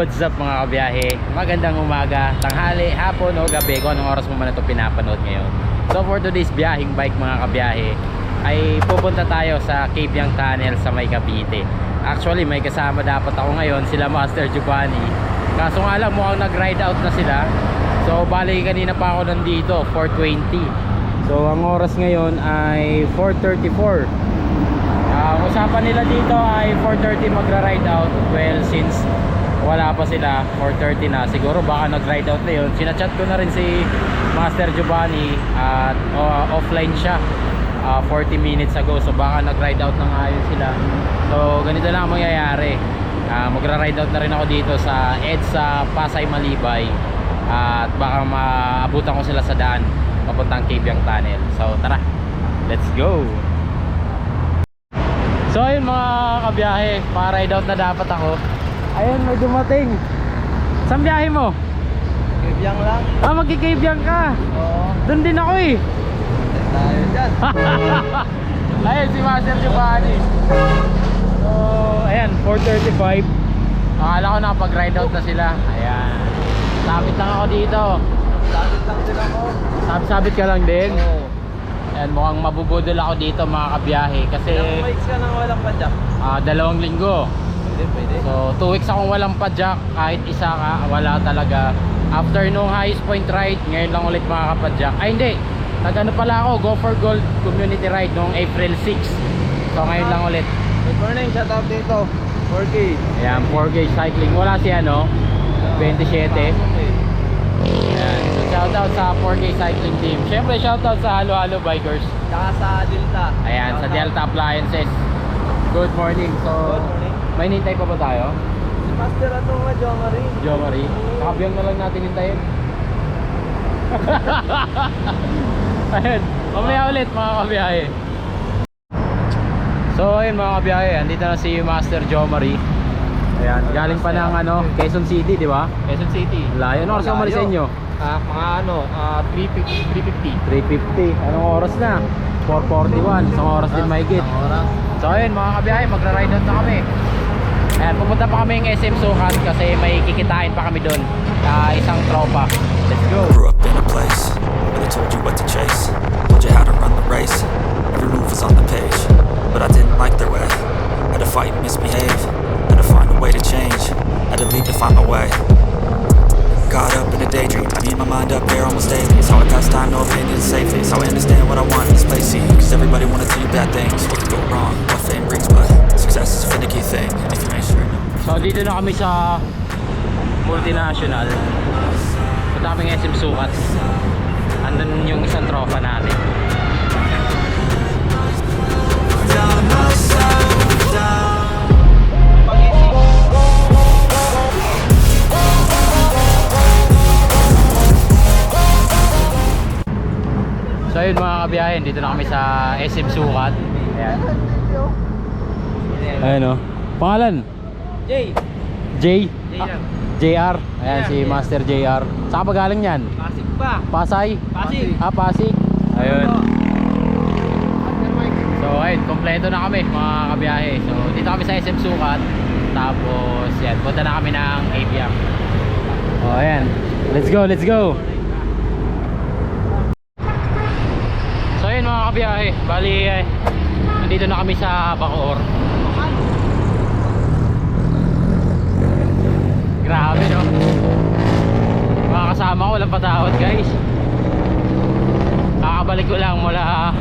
what's up mga kabiyahe? Magandang umaga, tanghali, hapon o gabi kung anong oras mo man ito pinapanood ngayon. So for today's biyahing bike mga kabiyahe ay pupunta tayo sa Cabiang Tunnel sa May Cavite. Actually may kasama dapat ako ngayon, sila Master Giovanni. Kaso nga lang mukhang nag-ride out na sila. So bali kanina pa ako nandito, 4:20. So ang oras ngayon ay 4:34. Ang usapan nila dito ay 4:30 magra-ride out. Well, since wala pa sila, 4:30 na. Siguro baka nag-ride out na yun. Sinachat ko na rin si Master Giovanni at offline siya 40 minutes ago. So baka nag-ride out na nga yun sila. So ganito lang ang mangyayari. Magra-ride out na rin ako dito sa EDSA Pasay Malibay. At baka maabutan ko sila sa daan papuntang Cabiang Tunnel. So tara, let's go. So ayun mga kabiyahe, pa-ride out na dapat ako. Ayun, may dumating. Saan biyahe mo? Cabiang lang. Magki-Cabiang ka? Oo. Doon din ako eh. Tayo dyan. Ayun si Master Giovanni. So ayan, 4:35. Akala ko nakapag-ride out na sila. Ayan, sabit lang ako dito. Sabit lang din ako. Sabit ka lang din? Oo. Ayan, mukhang mabubudol ako dito mga kabiyahe. Kasi Ilang weeks ka nang walang padyak? 2 linggo. Pwede. So 2 weeks akong walang padyak. Kahit isa ka, wala talaga. After nung highest point ride, ngayon lang ulit makakapadyak. Ay hindi, nag-ano pala ako, Go for Gold community ride nung April 6. So ngayon lang ulit. Good morning, shout out dito 4K. Ayan, 4K cycling. Wala si ano, 27. Ayan, so shoutout sa 4K cycling team. Syempre shoutout sa Halo Halo Bikers. Tsaka sa Delta. Ayan, sa Delta Appliances. Good morning. So Good morning. may nintay pa ba tayo? Si Master ano nga, Jo Marie. Jo Marie, nakabiyang na lang natin hintayin. Ayun, mamaya ulit mga kabiyahe. So ayun mga kabiyahe, andito na si Master Jo Marie. Ayan, galing pa ng ano, Quezon City, di ba? Quezon City. Layo. Anong oras ka umalis sa inyo? Mga ano, 3:50. 3:50. Anong oras na? 4:41. Isang oras din mahigit. Oras. So ayun mga kabiyahe, magra-ride out na kami. Ayan, pumunta pa kami ng SM Sukat kasi may kikitain pa kami doon. Isang tropa. Let's go. Grew up in a place where they told you what to chase, told you how to run the race. Every move was on the page, but I didn't like their way. Had to fight and misbehave, had to find a way to change, had to leave to find my way. Caught up in a daydream, I mean my mind up there almost daily. It's how I pass time, no opinions, safe. It's how I understand what I want in this place. See, cause everybody wanna tell you bad things. What could go wrong, what fame brings, but success is a finicky thing. If you ain't sure, no. So dito na kami sa Multinational. Punta kami ng SM Sukat. Andun yung isang tropa natin. So ayun mga kabiyahin, dito na kami sa SM Sukat. Ayan. Ayan o. Pangalan? Jay. J? JR. Ayan si Master JR. Saan ka ba galing yan? Pasig pa. Pasay? Pasig. Pasig. Ayun. So ayun, kompleto na kami mga kabiyahe. So dito kami sa SM Sukat. Tapos yan, punta na kami ng Cabiang. Oh ayan. Let's go, let's go. So ayun mga kabiyahe, bali nandito na kami sa Bacoor. Grabe no. Mga kasama ko walang patawad guys. Kakabalik ko lang mula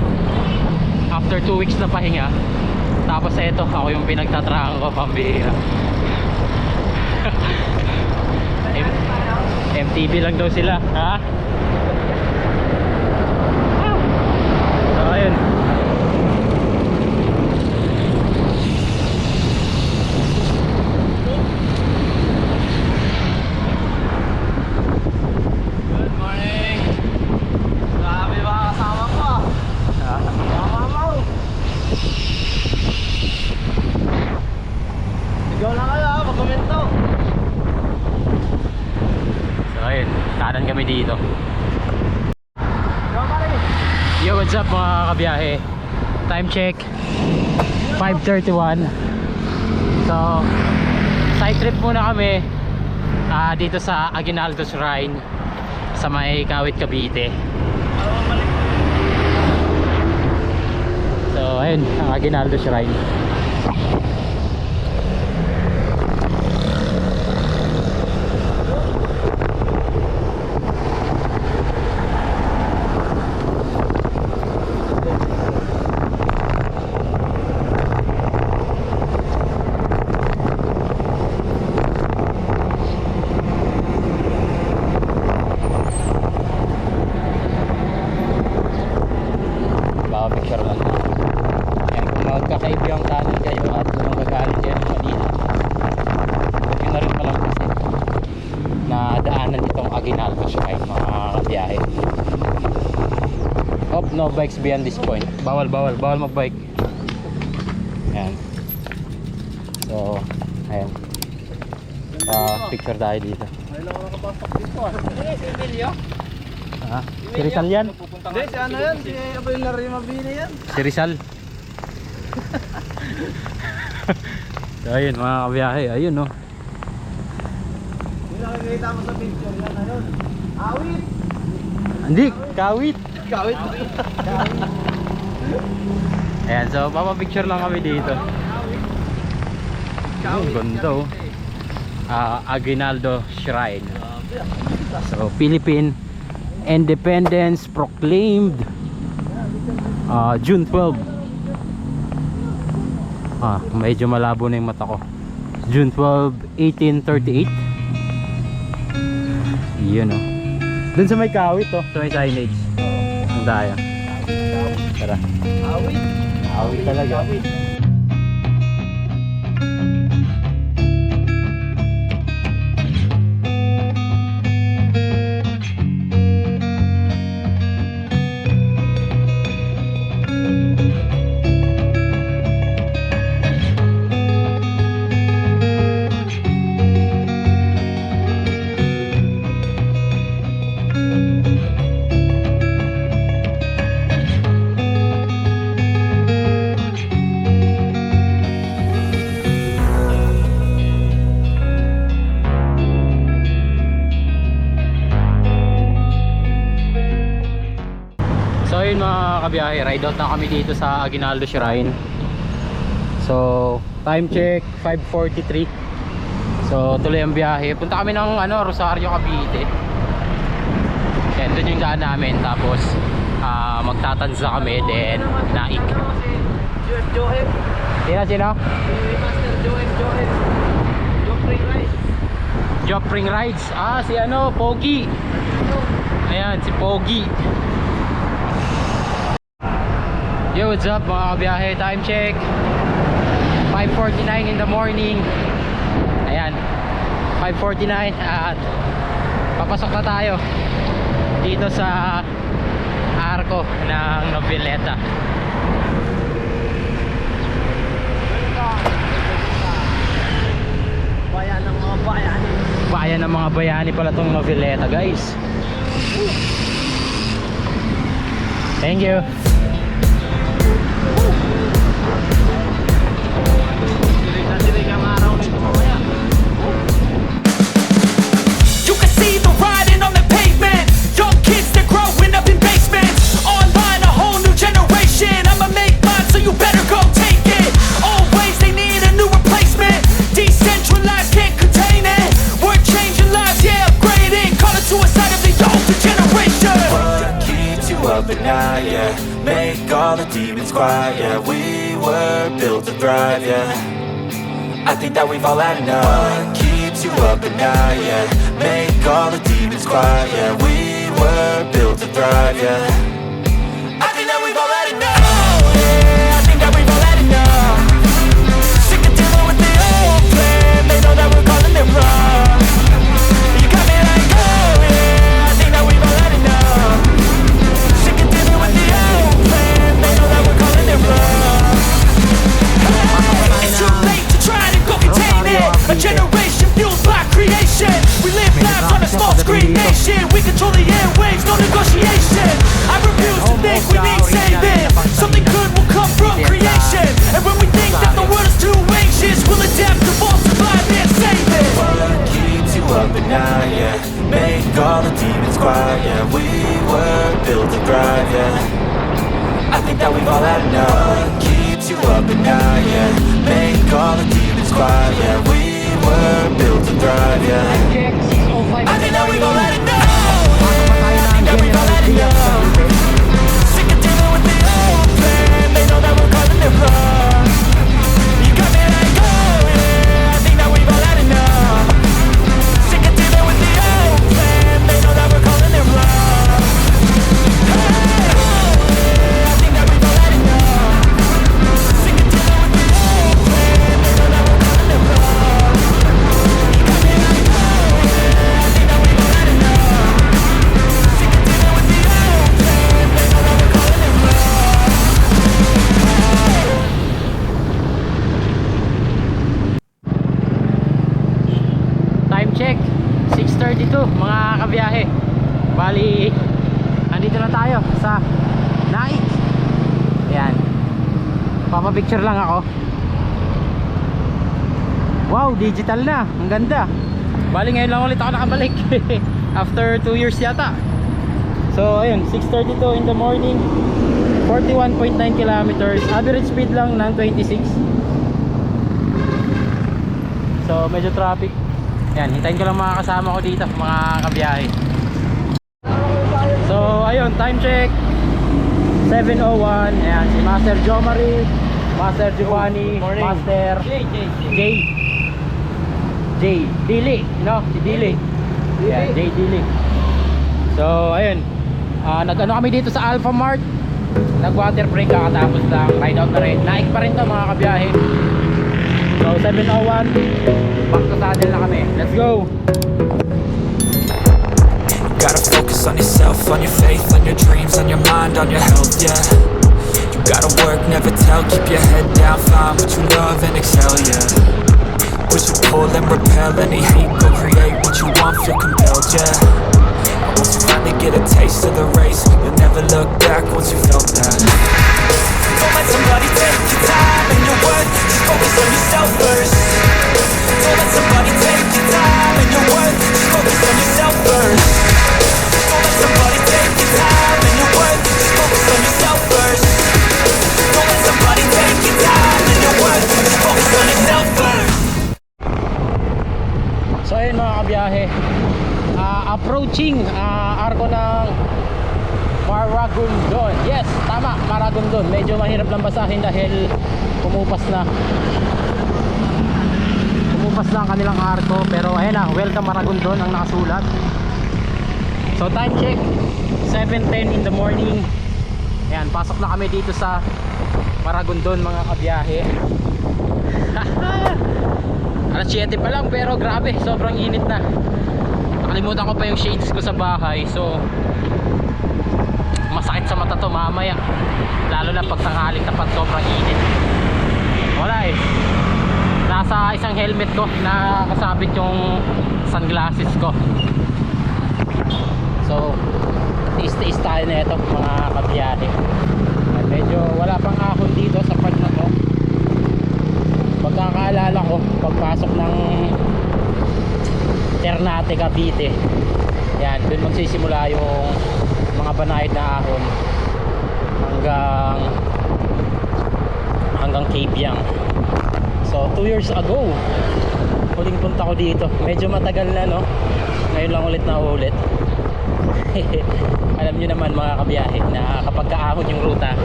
after 2 weeks na pahinga. Tapos eto, ako yung pinagtatrakan ko pambihira. MTV lang daw sila, ha? So ayun. Good morning. Grabe mga kasama ko ah. Kasama mo. Sigaw na kayo ah, mag-komento. So ayun, tanan kami dito. Jo Marie. Yo, what's up mga kabiyahe? Time check 5:31. So side trip muna kami dito sa Aguinaldo Shrine sa may Kawit, Cavite. So ayun, ang Aguinaldo Shrine. Picture lang. Ayan, kung magkakaibigang tunnel kayo at kung magagaling kayo ng Manila, yun na rin palang kasi na daanan itong Aguinaldo Shrine, mga kabiyahe. Oh, no bikes beyond this point. Bawal magbike. Ayan. So, ayan. Picture tayo dito. Ayun ako nakapasok dito ah. Si Emilio? Ah, si Rizal yan? Hindi, si ano yan? Si Abel Larry Mabini yan. Si Rizal. So ayun mga kabiyahe, ayun no. Yung nakikita mo sa picture yan, ayun. Awit! Hindi, Kawit. Kawit! Ayan, so papapicture lang kami dito. Ang ganda oh. Aguinaldo Shrine. So Philippine Independence proclaimed June 12. Medyo malabo na yung mata ko. June 12, 1838. Yun oh. Dun sa may Kawit oh, sa may signage. Ang daya. Tara. Awit! Awit talaga. So yun mga kabiyahe, ride out na kami dito sa Aguinaldo Shrine. So time check 5:43. So tuloy ang biyahe. Punta kami ng Rosario, Cavite. Yan, doon yung daan namin. Tapos magtatanza kami, then Naik. Joem. Sino? Si Master Joem. Joffrey Rice. Jopping Rides. Si Pogi. Ayan, si Pogi. Yo, what's up mga kabiyahe? Time check 5:49 in the morning. Ayan, 5:49 at papasok na tayo dito sa arko ng Noveleta. Bayan ng mga bayani. Bayan ng mga bayani pala tong Noveleta, guys. Thank you. You can see the writing on the pavement. Young kids, they're growing up in basements. Online, a whole new generation. I'ma make mine, so you better go take it. Always, they need a new replacement. Decentralized, can't contain it. We're changing lives, yeah, upgrading. Call it suicide of the older generation. What keeps you up at night, yeah? Make all the demons quiet, yeah. We were built to thrive, yeah. I think that we've all had enough. What keeps you up at night, yeah? Make all the demons quiet, yeah. We were built to thrive, yeah. I think that we've all had enough. Oh, yeah, I think that we've all had enough. Sick of dealing with the old plan. They know that we're calling it wrong. You got me like, oh, yeah, I think that we've all had enough. Sick of dealing with the old plan. They know that we're calling it wrong. It's too late to try to go contain it. A generation fueled by creation. We live lives on a small screen nation. We control the airwaves, no negotiation. I survive. Yeah, we were built to thrive. Yeah. I think that we gon' let it know. I think that we gon' let it know. Sick of dealing with the old plan. They know that we're calling it wrong. You got me like, oh yeah. I think that we gon' let it know. Sick of dealing with the old plan. They know that we're calling it wrong. Hey, oh yeah. I think that we gon' let it know. Sick of dealing with the old plan. They know that we're calling it wrong. You got me like, oh yeah. I think that we gon' let it know. Sick of dealing with the old plan. They know that we're calling it wrong. Time check, 6:32 mga kabiyahe. Bali, andito na tayo sa Naik. Ayan, papapicture lang ako. Wow, digital na, ang ganda. Bali ngayon lang ulit ako nakabalik after 2 years yata. So ayun, 6:32 in the morning, 41.9 kilometers, average speed lang ng 26. So medyo traffic. Yan, hintayin ko lang mga kasama ko dito, mga kabiyahe. So ayun, time check 7:01. Ayan, si Master Jomari, Master Giovanni, Master J Dili, no? Si Dili. Ayan, J Dili. So ayun, nag-ano kami dito sa Alpha Mart. Nag-water break kakatapos lang, ride out na rin. Naik pa rin to mga kabiyahe. So 7:01, back to saddle na kami. Let's go! Gotta focus on yourself, on your faith, on your dreams, on your mind, on your health, yeah. You gotta work, never tell, keep your head down, find what you love and excel, yeah. Push and pull and repel any hate, go create what you want, feel compelled, yeah. And once you finally get a taste of the race, you'll never look back once you felt that. Don't let somebody take your time and your worth. Just focus on yourself first. Don't let somebody take your time and your worth. Just focus on yourself first. Don't let somebody take your time and your worth. Just focus on yourself first. Don't let somebody take your time and your worth. Just focus on yourself first. So ayun mga kabiyahe, approaching arko ng Maragondon. Yes, tama, Maragondon. Medyo mahirap lang basahin dahil pumupas na ang kanilang arko. Pero ayun na, welcome Maragondon ang nakasulat. So time check 7:10 in the morning. Ayan, pasok na kami dito sa Maragondon mga kabiyahe. Alas 7 pa lang pero grabe, sobrang init na. Nakalimutan ko pa yung shades ko sa bahay. So masakit sa mata to mamaya, lalo na pag tanghaling tapat, sobrang init. Wala eh, nasa isang helmet ko na kasabit yung sunglasses ko. So tiis-tiis tayo na ito mga kabiyahe. At medyo wala pang ahon dito sa part na to. Pagkakaalala ko, pagpasok ng Ternate, Cavite, yan, dun magsisimula yung mga banayad na ahon hanggang Cape Yang. So 2 years ago huling punta ko dito. Medyo matagal na, no? Ngayon lang ulit na ulit. Alam nyo naman mga kabiyahe na kapag kaahon yung ruta,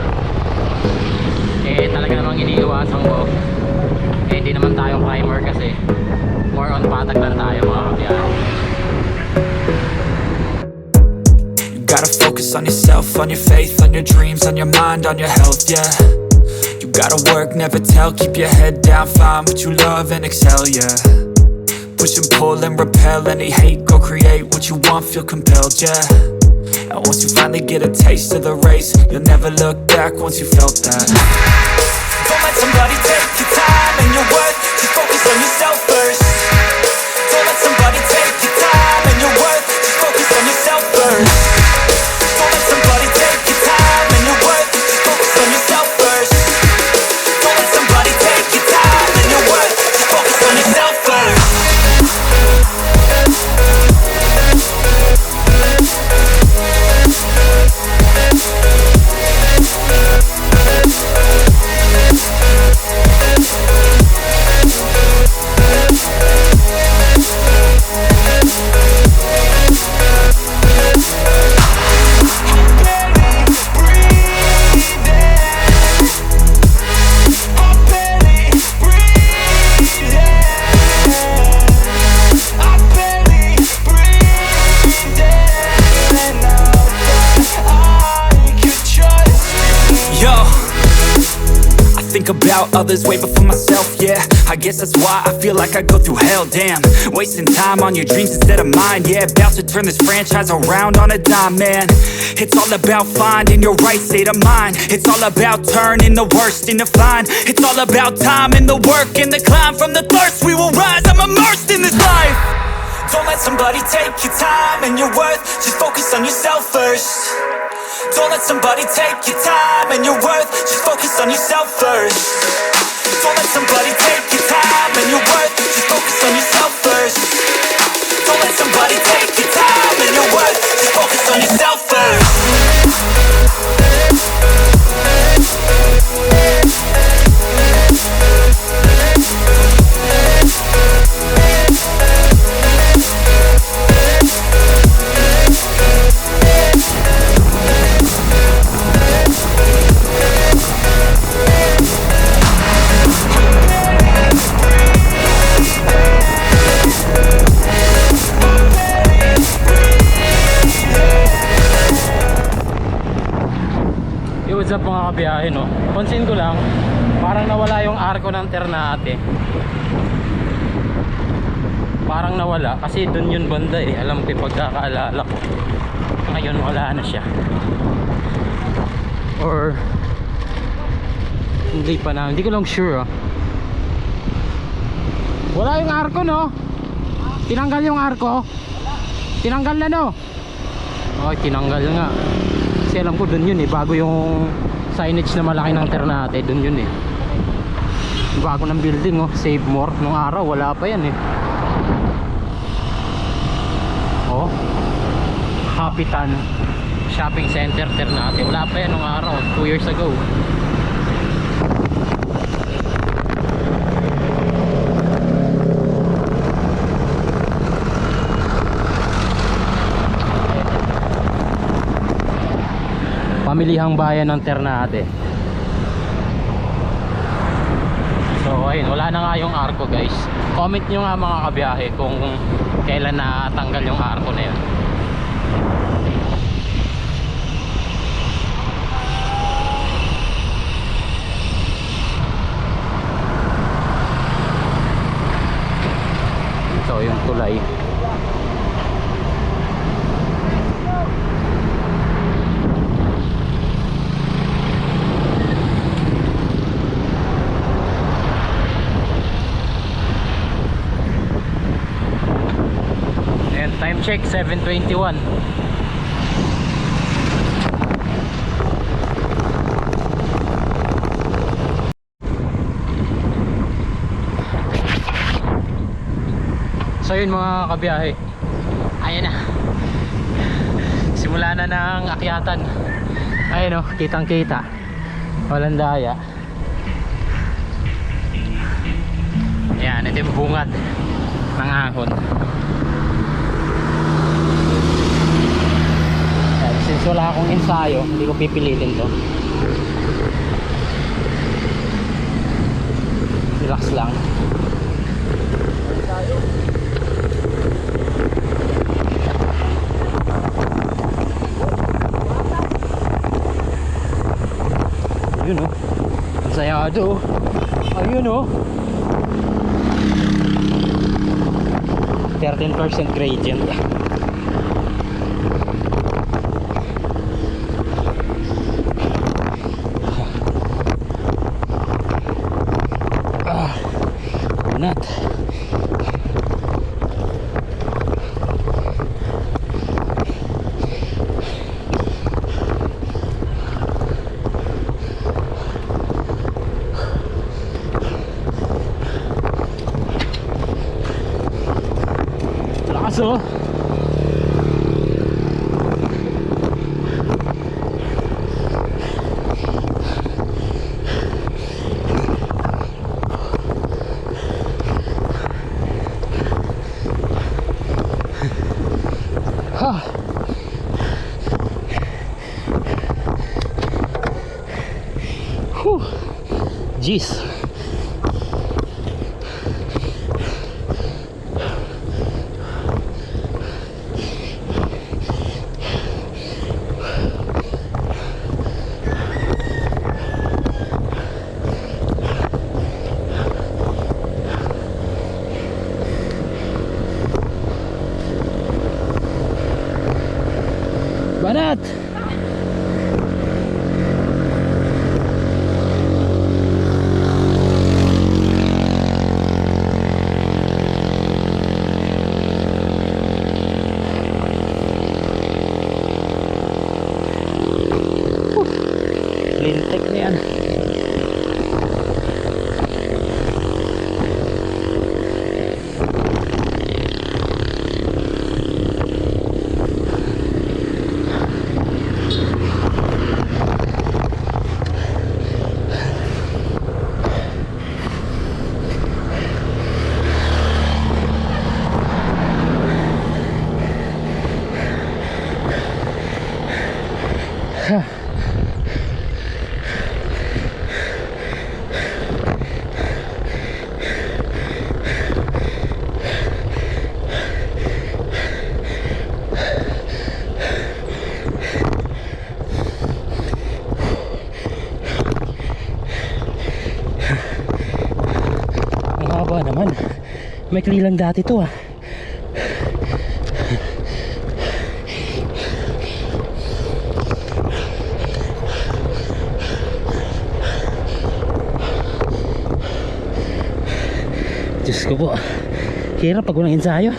eh talaga namang iniiwasan ko. Eh di naman tayo climber kasi more on patag lang tayo mga kabiyahe. Gotta focus on yourself, on your faith, on your dreams, on your mind, on your health, yeah. You gotta work, never tell, keep your head down, find what you love and excel, yeah. Push and pull and repel any hate, go create what you want, feel compelled, yeah. And once you finally get a taste of the race, you'll never look back once you felt that. Don't let somebody take your time and your worth. Just focus on yourself first. Don't let somebody take your time and your worth. Just focus on yourself first. Don't let somebody take your time and your worth. Just focus on yourself first. Don't let somebody take your time and your worth. Just focus on yourself first. I think about others way before myself, yeah. I guess that's why I feel like I go through hell, damn. Wasting time on your dreams instead of mine, yeah. About to turn this franchise around on a dime, man. It's all about finding your right state of mind. It's all about turning the worst into fine. It's all about time and the work and the climb. From the thirst we will rise, I'm immersed in this life. Don't let somebody take your time and your worth. Just focus on yourself first. Don't let somebody take your time and your worth. Just focus on yourself first. Don't let somebody take your time and your worth. Just focus on yourself first. Don't let somebody take your time and your worth. Just focus on yourself first. Yo, what's up mga kabiyahe, no? Pansin ko lang, parang nawala yung arko ng Ternate. Parang nawala kasi dun yun banda eh. Alam ko yung pagkakaalala ko. Ngayon wala na siya. Or hindi pa na, hindi ko lang sure ah. Wala yung arko, no? Tinanggal yung arko? Tinanggal na, no? Oh, tinanggal nga. Kasi alam ko dun yun eh, bago yung signage na malaki ng Ternate, dun yun eh. Bago ng building, oh, Save More. Nung araw wala pa yan eh. Oh, Kapitan Shopping Center Ternate, wala pa yan nung araw, 2 years ago. Pamilihang bayan ng Ternate. So ayun, wala na nga yung arko guys. Comment nyo nga mga kabiyahe kung kailan natanggal yung arko na yun. Ito yung tulay. Time check 7:21. So yun mga kabiyahe, ayan na, simula na ng akyatan. Ayun o, kitang kita, walang daya. Ayan, ito yung bungad ng ahon. Since wala akong ensayo, hindi ko pipilitin to. Relax lang. Ayun o, ensayado. Ayun o, 13% gradient. Not. Lakas oh. Jeez. Banat! Lintek na yan. Ang haba naman. May lang dati to ah. Diyos ko po, hirap pag walang ensayo.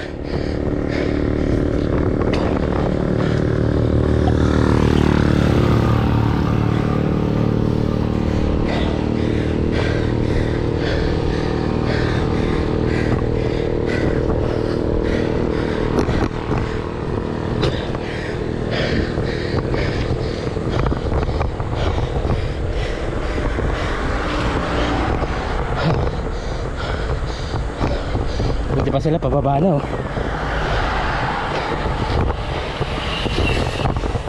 Buti pa sila pababa na oh.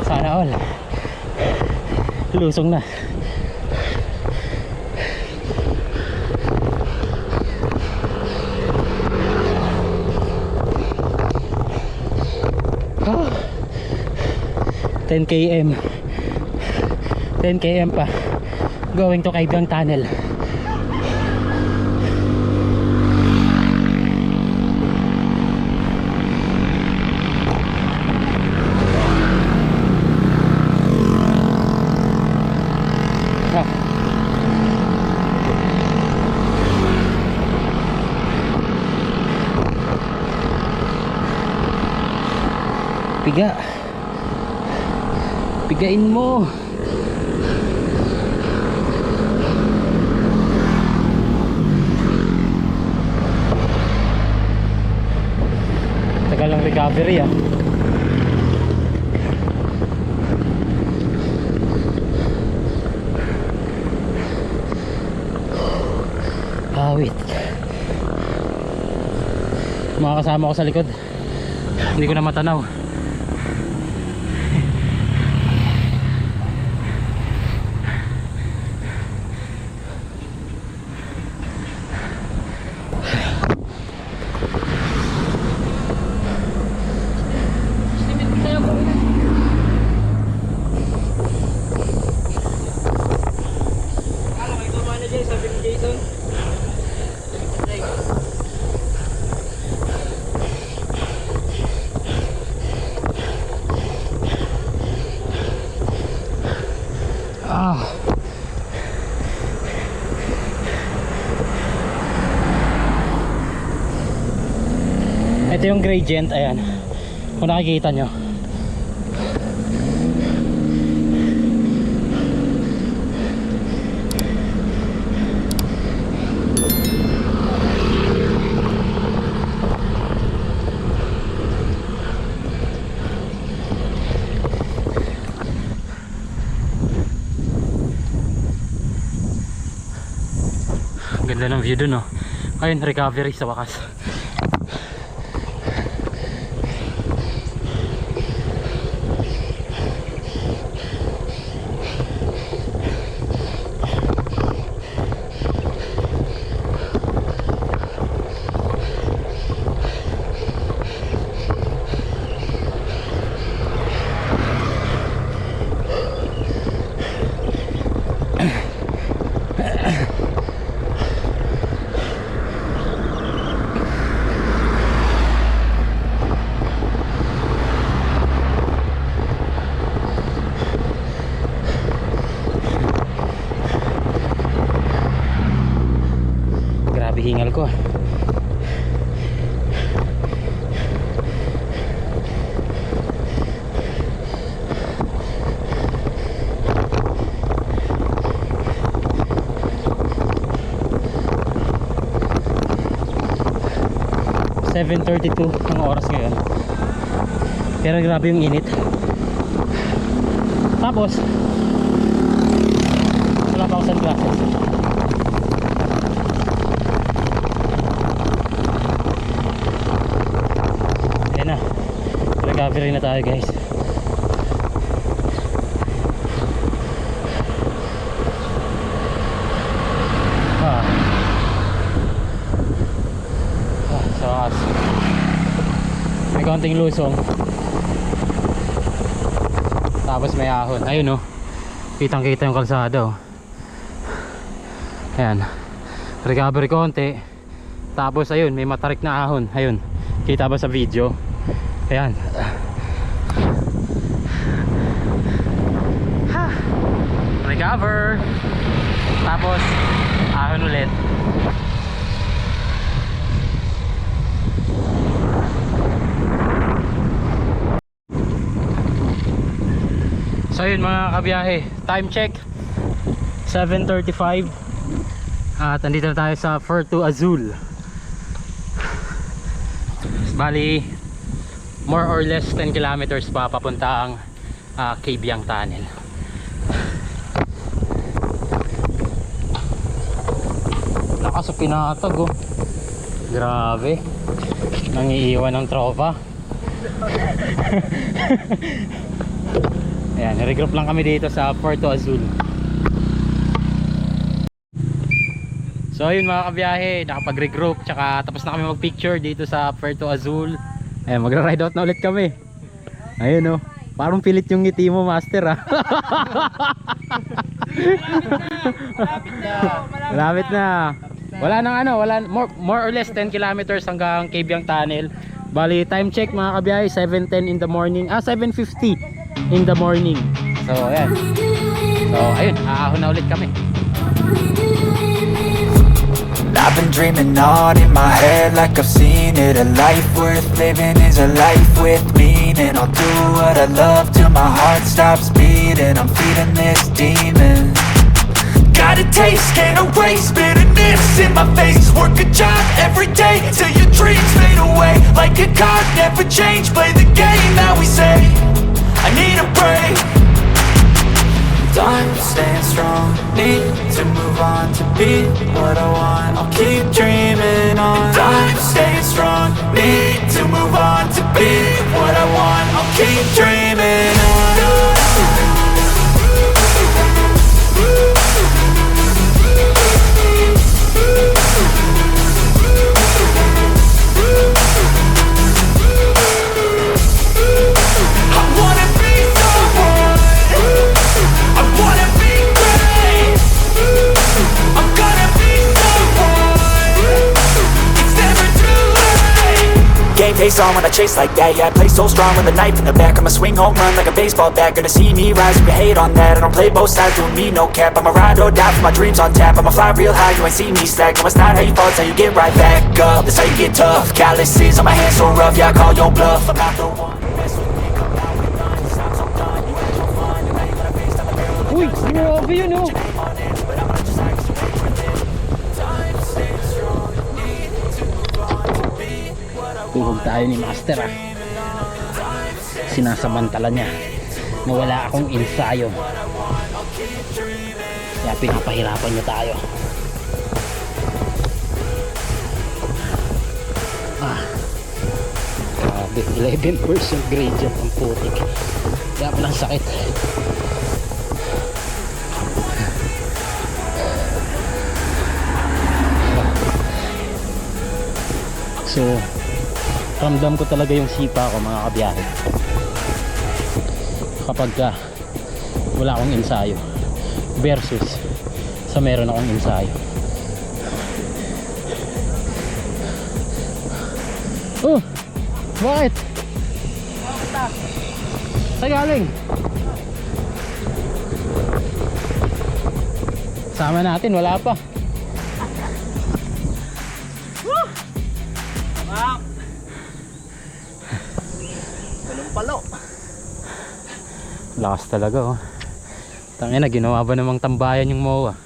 Sana all lusong na. Ah, 10 km 10 km pa going to Kaibyang Tunnel. Piga. Pigain mo. Tagal ng recovery ah. Awit. Mga kasama ko sa likod. Hindi ko na matanaw. Ito yung gradient, ayan. Kung nakikita nyo. Ganda ng view dun oh. Ayun, recovery sa wakas. ko. (7:32) ang oras ngayon. Pero grabe yung init. Tapos wala pa ako sunglasses. Ayan na, recovery na tayo guys. So may konting lusong, tapos may ahon. Ayun oh, kitang kita yung kalsada oh. Ayan, recovery konti. Tapos ayun, may matarik na ahon. Ayun, kita ba sa video? Ayan, recover. Tapos ahon ulit. So yun mga kabiyahe, time check 7:35 at andito na tayo sa Puerto Azul. Bali more or less 10 kilometers pa papunta ang Cabiang Tunnel. Lakas sa pinatag oh. Grabe, nangiiwan ng tropa. Ayan, regroup lang kami dito sa Puerto Azul. So ayun mga kabiyahe, nakapag-regroup, tsaka tapos na kami mag-picture dito sa Puerto Azul. Ayan, magra-ride out na ulit kami. Ayun oh, parang pilit yung ngiti mo master ah. Malapit na. Wala nang ano, wala, more or less 10 kilometers hanggang Cabiang Tunnel. Bali time check mga kabiyahe, 7:10 in the morning, 7:50 in the morning. So ayan, so ayun, aahon na ulit kami. I've been dreaming on in my head like I've seen it. A life worth living is a life with meaning. I'll do what I love till my heart stops beating. I'm feeding this demon. Got a taste, can't erase bitterness in my face. Work a job every day till your dreams fade away. Like a card, never change, play the game that we say. I need a break. Time staying strong, need to move on to be what I want. I'll keep dreaming on. Time staying strong, need to move on to be what I want. I'll keep dreaming on. Face on when I chase like that, yeah, I play so strong with a knife in the back. I'ma swing home run like a baseball bat. Gonna see me rise, you can hate on that. I don't play both sides, doing me no cap. I'ma ride or die for my dreams on tap. I'ma fly real high, you ain't see me slack. No, it's not how you fall, it's how you get right back up. That's how you get tough, calluses on my hands so rough. Yeah, I call your bluff, I'm not the one. Uy, grabe yun oh. Tuhog tayo ni master ah. Sinasamantala niya na wala akong ensayo, kaya pinapahirapan niya tayo. Grabe, 11% gradient ang putik. Kaya palang sakit. So ramdam ko talaga yung sipa ko mga kabiyahe kapag wala akong ensayo versus sa meron akong ensayo. Oh, bakit? Saan galing? Sama natin, wala pa. palo. Lakas talaga oh. Tangina, ginawa ba namang tambayan yung MOA?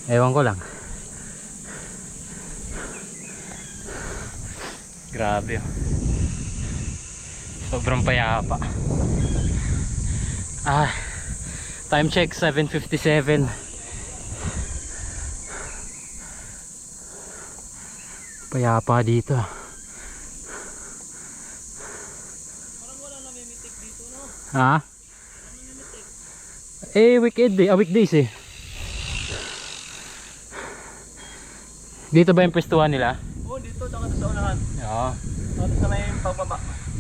Ewan ko lang. Grabe oh. Sobrang payapa. Time check 7:57. Payapa dito. Parang wala namimitik dito, no? Ha? Weekdays eh. Dito ba yung pwestuhan nila? Oo, dito, tsaka sa unahan. Oo. Tapos na may pagbaba.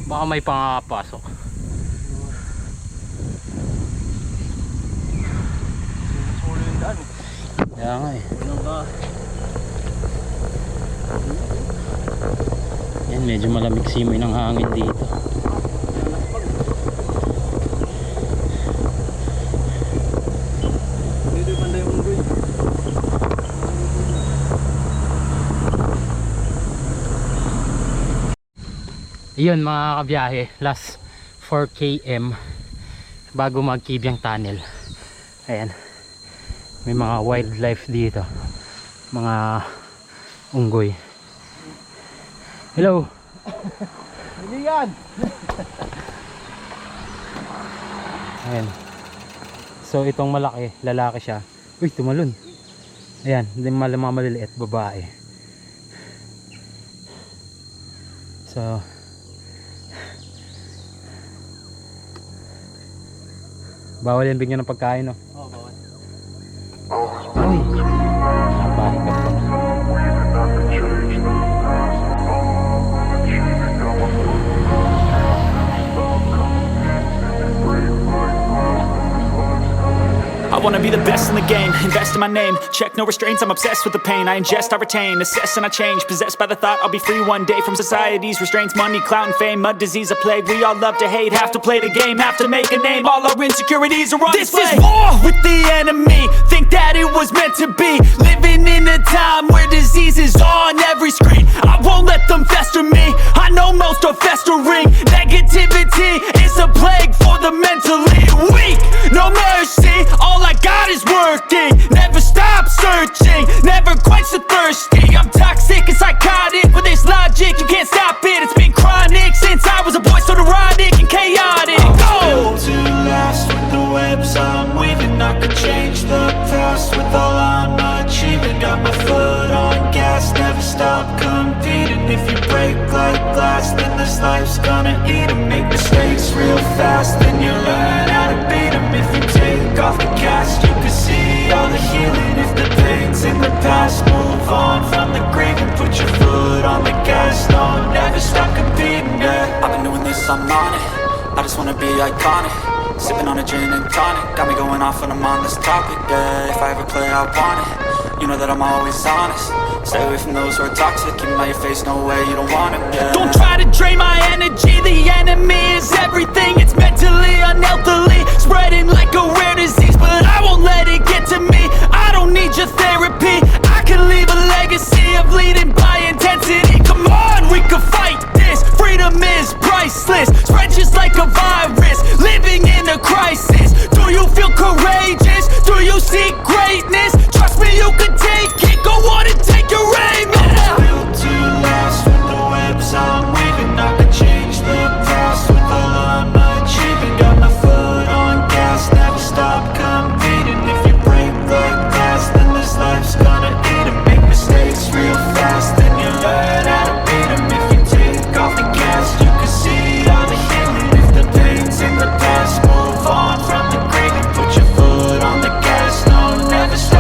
Baka may pangapasok. Sulo yung daan. Kaya nga eh. Unang ka. Yan, medyo malamig simoy ng hangin dito. Dito yung banda yung unggoy. Iyon mga kabiyahe, last 4 km bago mag-Kibyang Tunnel. Ayan, may mga wildlife dito, mga unggoy. Hello. Hindi yan! Ayan, so itong malaki, lalaki siya. Uy, tumalon. Ayan, hindi mga maliliit, babae. So bawal yan bigyan ng pagkain, no? Oo, bawal. Uy! Napahikap pa. I wanna be the best in the game, invest in my name. Check no restraints, I'm obsessed with the pain. I ingest, I retain, assess and I change. Possessed by the thought I'll be free one day from society's restraints. Money, clout and fame, a disease, a plague. We all love to hate, have to play the game, have to make a name. All our insecurities are on display. This is war with the enemy, think that it was meant to be. Living in a time where disease is on every screen. I won't let them fester me, I know most are festering. Negativity is a plague for the mentally weak. No mercy, all I got is working. Never stop searching, never quite so thirsty. I'm toxic and psychotic with this logic, you can't stop it. It's been chronic since I was a boy, so neurotic and chaotic. Go! To last with the webs I'm weaving, I could change the past with all I'm achieving. Got my foot on gas, never stop competing. If you break like glass, then this life's gonna eat 'em. Make mistakes real fast, then you learn how to beat 'em. If you take off the cast, you can see all the healing. If the pain's in the past, move on from the grave and put your foot on the gas. No, never stop competing, yeah. I've been doing this, I'm on it. I just wanna be iconic. Sipping on a gin and tonic, got me going off when I'm on this topic, yeah. If I ever play, I want it. You know that I'm always honest. Stay away from those who are toxic. Keep my face, no way, you don't want it, yeah. Don't try to drain my energy, the enemy is everything. It's mentally, unhealthily, spreading like a rare disease. But I won't let it get to me, I don't need your therapy. I can leave a legacy of leading by intensity. Come on, we can fight this, freedom is priceless. Spread just like a virus, living in a crisis. Do you feel courageous? Do you seek greatness? Trust me, you can take it, go on and take your aim, yeah. Built to last with the webs I'm weaving. I could change the past with all I'm achieving. Got my foot on gas, never stop competing. If you break like glass, then this life's gonna eat 'em. Make mistakes real fast, then you learn how to beat 'em. If you take off the gas, you can see all the healing. If the pain's in the past, move on from the grave and put your foot on the gas. No, never stop.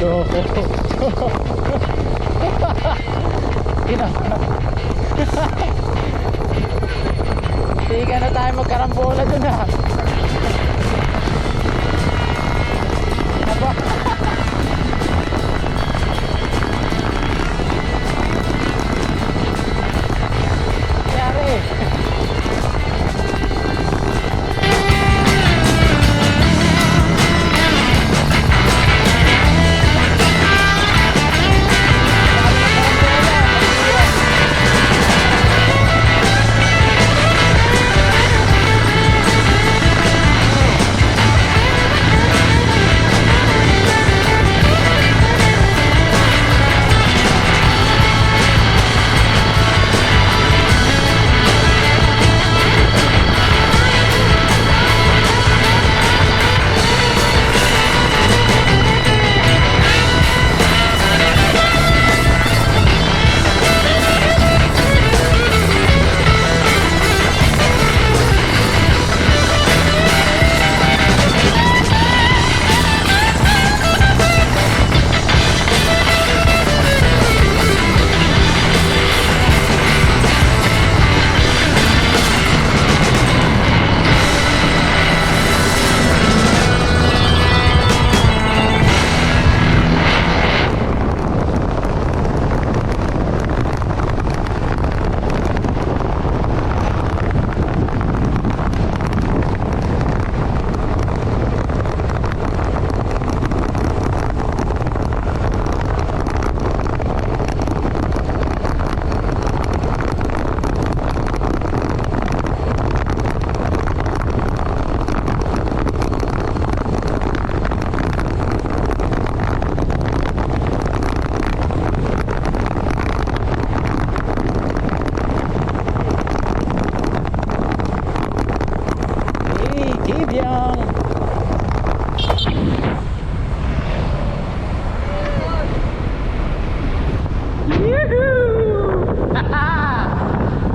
Loko. Ina. Hindi ka na tayo magkarambola dun ah. Aba. Yari.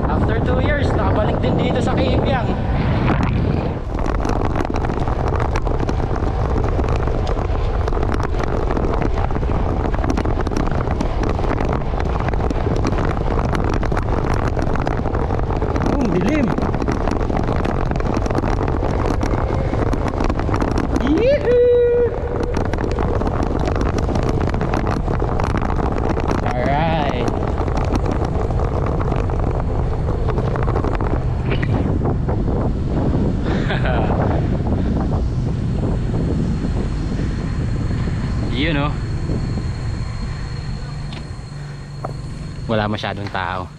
After 2 years, nakabalik din dito sa Kibyang. Dilim. Yee-hoo! Alright. Yun oh. Wala masyadong tao.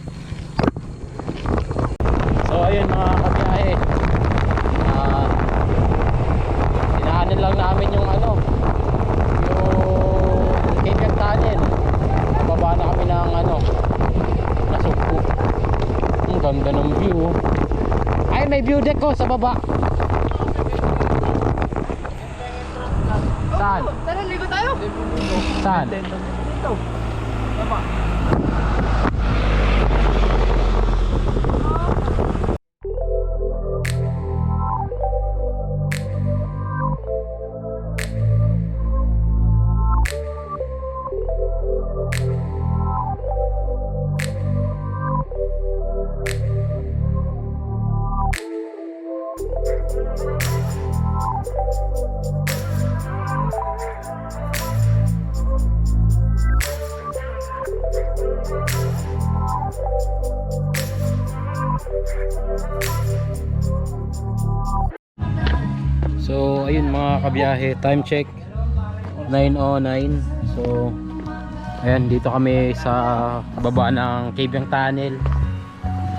So ayun mga kabiyahe, dinaanan lang namin yung ano, yung Kibyang Tunnel. Baba na kami ng ano, Nasugbu. Ang ganda ng view. Ay, may view deck ko sa baba. Saan? Tara, ligo tayo. Saan? Dito. Tama. So ayun mga kabiyahe, time check 9:09. So ayan, dito kami sa baba ng Kibyang Tunnel.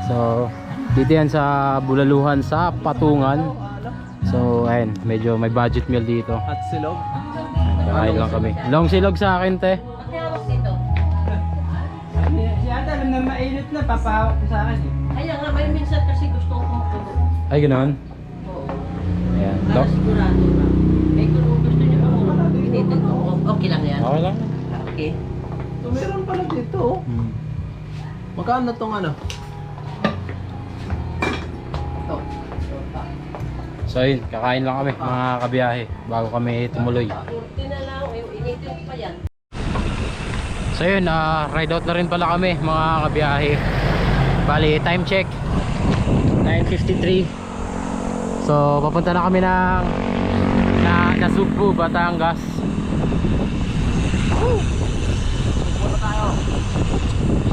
So dito yan sa Bulaluhan sa Patungan. So ayun, medyo may budget meal dito. At silog. Kakain lang kami. Long silog sa akin te. Si ate, alam na mainit na, papahawak ko sa akin eh. Kaya nga, may minsan kasi gusto ko kumukulong. Ay ganoon. Oo. Ayan. Para sigurado na. Eh kung gusto niyo kumukulong, pinitin ko. Okay lang yan? Okay lang. Okay. So, meron pala dito oh. Magkano tong ano? Ito. So ayun, kakain lang kami mga kabiyahe bago kami tumuloy. 40 na lang. Yung init Ito pa yan. So yun, ride out na rin pala kami mga kabiyahe. Bali, time check 9:53. So papunta na kami ng Nasugbu, Batangas.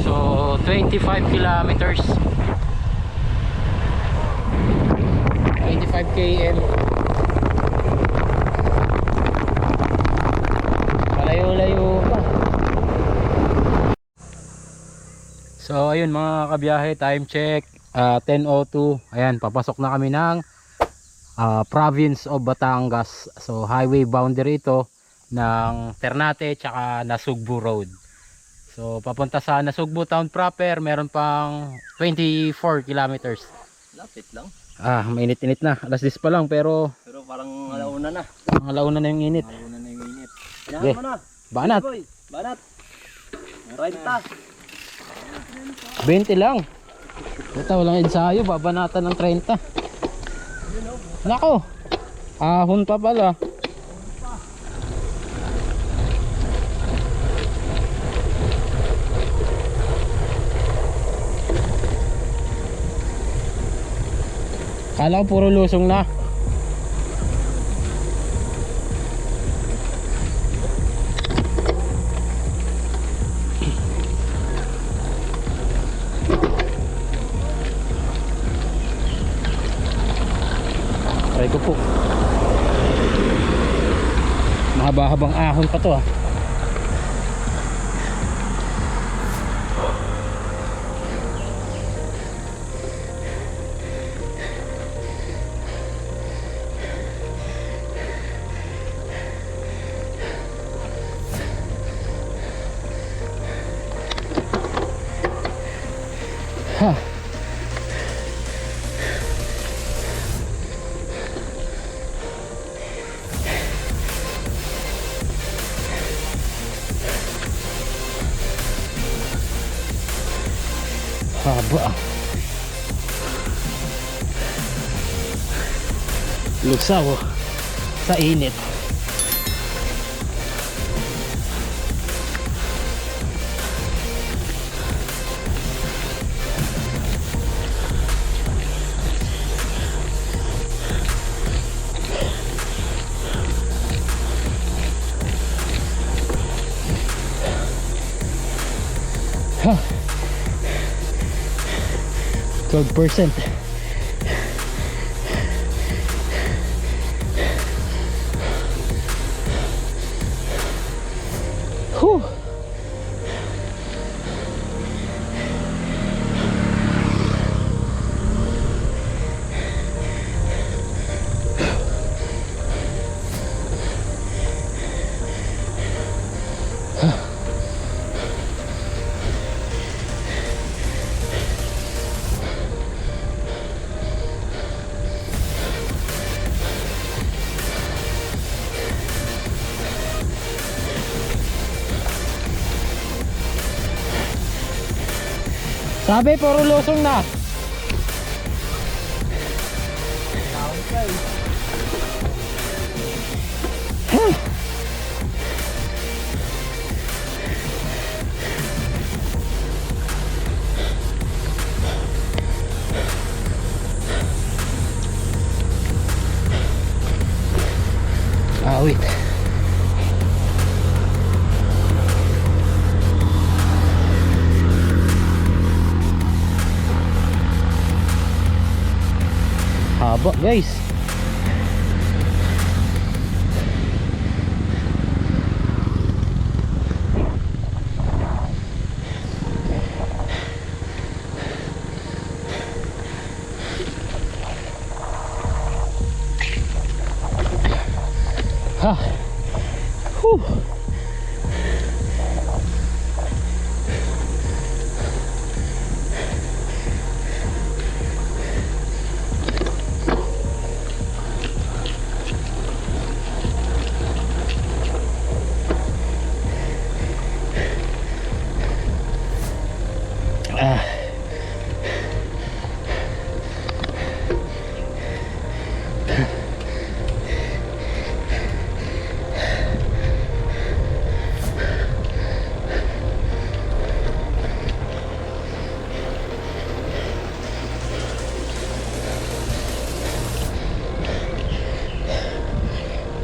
So 25 kilometers, 25 km. Malayo-layo pa. So ayun mga kabiyahe, time check 10:02. Ayan, papasok na kami ng province of Batangas. So highway boundary ito ng Ternate tsaka Nasugbu Road. So papunta sa Nasugbu town proper, meron pang 24 kilometers. Lapit lang. Mainit-init na. Alas 10 pa lang pero Pero parang alauna na. alauna na yung init. Alauna na yung init. Okay. Inahan mo na. Banat. Boy, banat. Ride ta. 20 lang. Puta, walang ensayo, babanatan ng 30. Nako. Ahon pa pala. Kala ko puro lusong na. Try ko po. Mahaba-habang ahon pa to ah. Haba. Lusaw sa init. Huh. 12%. Whew. Sabi puro lusong na. Wait. Haba guys. Whew.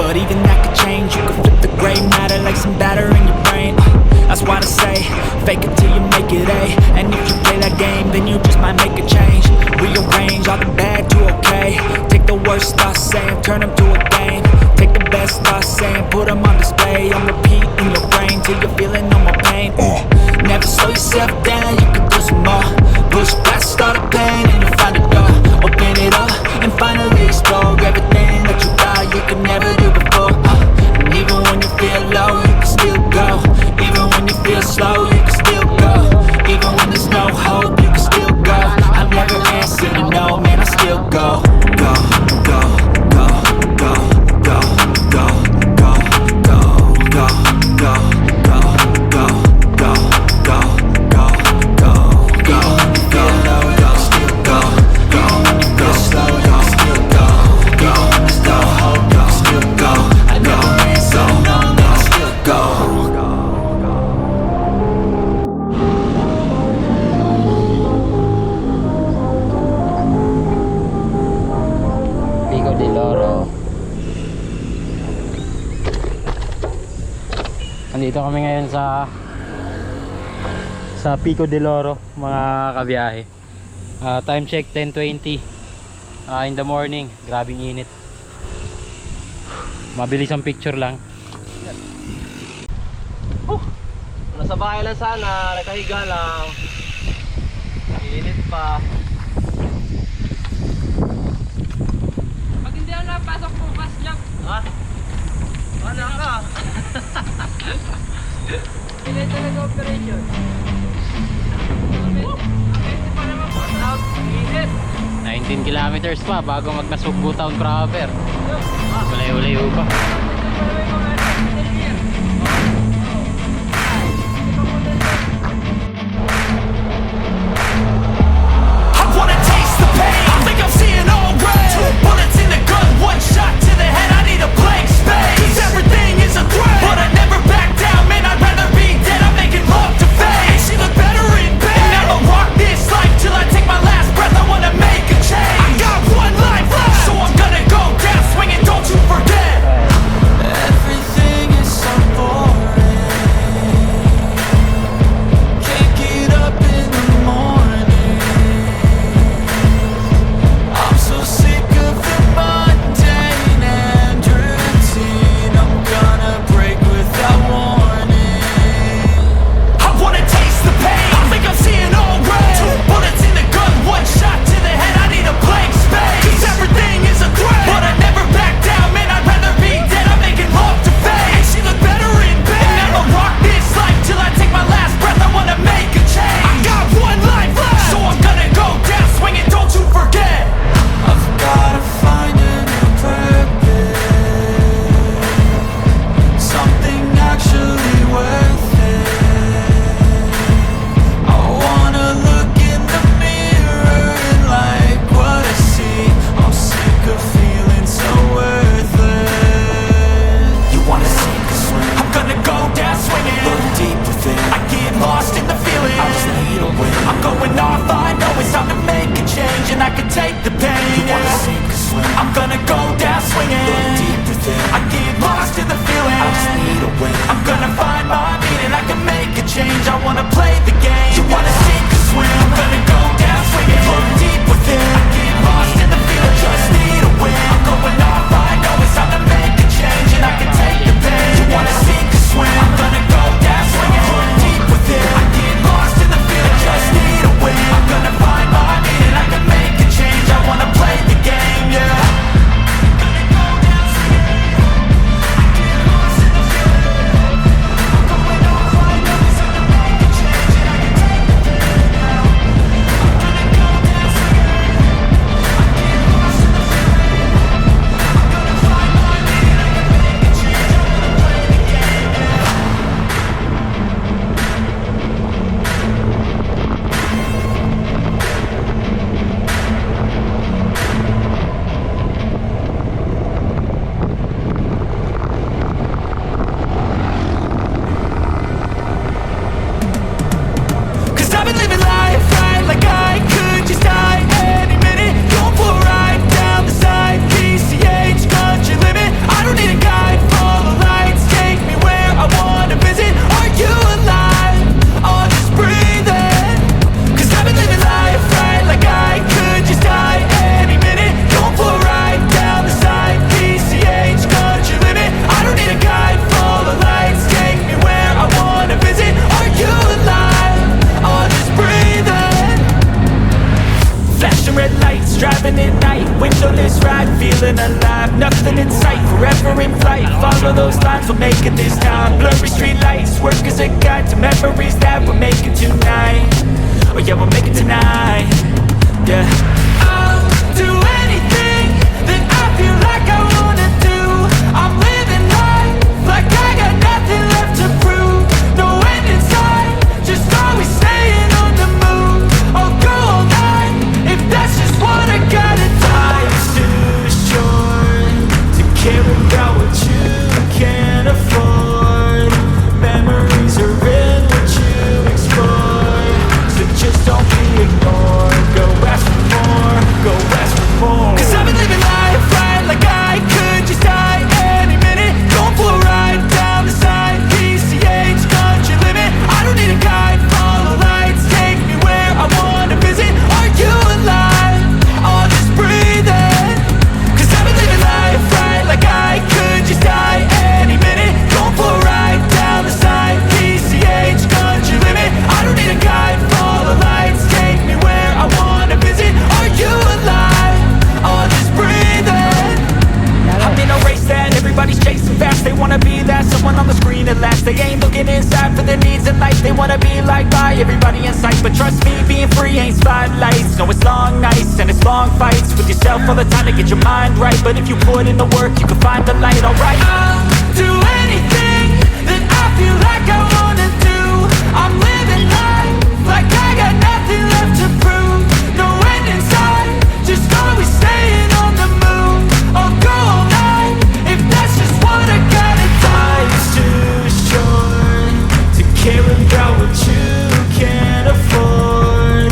but even that could change. You can flip the gray matter like some batter in your brain. That's why I say, fake it till you make it A. And if you play that game, then you just might make a change. Rearrange all the bad to okay. Take the worst thoughts saying, turn them to a game. Take the best thoughts saying, put them on display. On repeat in your brain till you're feeling no more pain. Never slow yourself down, you can do some more. Push past all the pain and you'll find a door. Open it up and finally explore everything that you thought you could never do before. And even when you feel low, you can still go. Even when you feel slow, you can still go. Even when there's no hope, you can still go. I never answer to no, man, I still go. Go, go, go, go, go, go, go, go, go, go, go, go, go, go, go, go, go, go, go, still go. Go, go, slow, go, still go. Go, there's no hope, go, still go. I never answer to no, man, I still go. Pico de Loro. Andito kami ngayon sa Pico de Loro, mga kabiyahe. Time check 10:20 in the morning. Grabing init. Mabilis ang picture lang. Nasa bahay lang sana, nakahiga lang. Init pa. Pag hindi ako napasok bukas niya, Ha? Wala ka. hindi talaga operation. 19 kilometers pa bago mag-Nasugbu Town proper. Ulay-ulayo pa. I wanna taste the pain. I think I'm seeing all red. 2 bullets in the gun, 1 shot to the head. I need a blank space. 'Cause everything is a threat, but I never back down. Man, I'd rather be dead. I'm making love to fame. And she look better in bed. And I'ma rock this life till I take my last breath. I wanna make a change. I got 1 life left, so I'm gonna go down swinging. Don't you forget. nothing in sight, forever in flight. Follow those lines, we'll make it this time. Blurry street lights, work as a guide to memories that we're making tonight. Oh yeah, we'll make it tonight. Yeah. I'll do anything that I feel like I wanna do. I'm living life like I got nothing left to prove. No end in sight, just always staying on the move. I'll go all night if that's just what I gotta do. Life's too short to care about what you can't afford. Memories are in what you explore, so just don't be ignored. Go ask for more, go ask for more. Cause I've been living life right like I could just die any minute. Going for a ride down the side, PCH, country limit. I don't need a guide, follow lights, take me where I wanna visit. Are you alive? I'll just breathe in. Cause I've been living life right like I could just die any minute. Going for a ride down the side, PCH, country limit. I don't need a guide, follow lights, take me where I wanna visit. Are you alive? I'll just breathe in. I'm in a race that everybody's chasing fast. They wanna be that someone on the screen at last. They ain't looking inside for their needs in life. They wanna be liked by everybody in sight. But trust me, being free ain't spotlights. No, it's long nights and it's long fights with yourself all the time to get your mind right. But if you put in the work, you can find the light, alright. I'll do anything that I feel like I wanna do. I'm living life like I got nothing left to prove. No end in sight, just always staying on the move. I'll go all night if that's just what I gotta do. Life's too short to care about what you can't afford.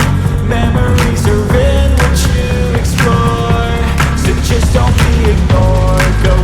Memories are in what you explore, so just don't be ignored. Go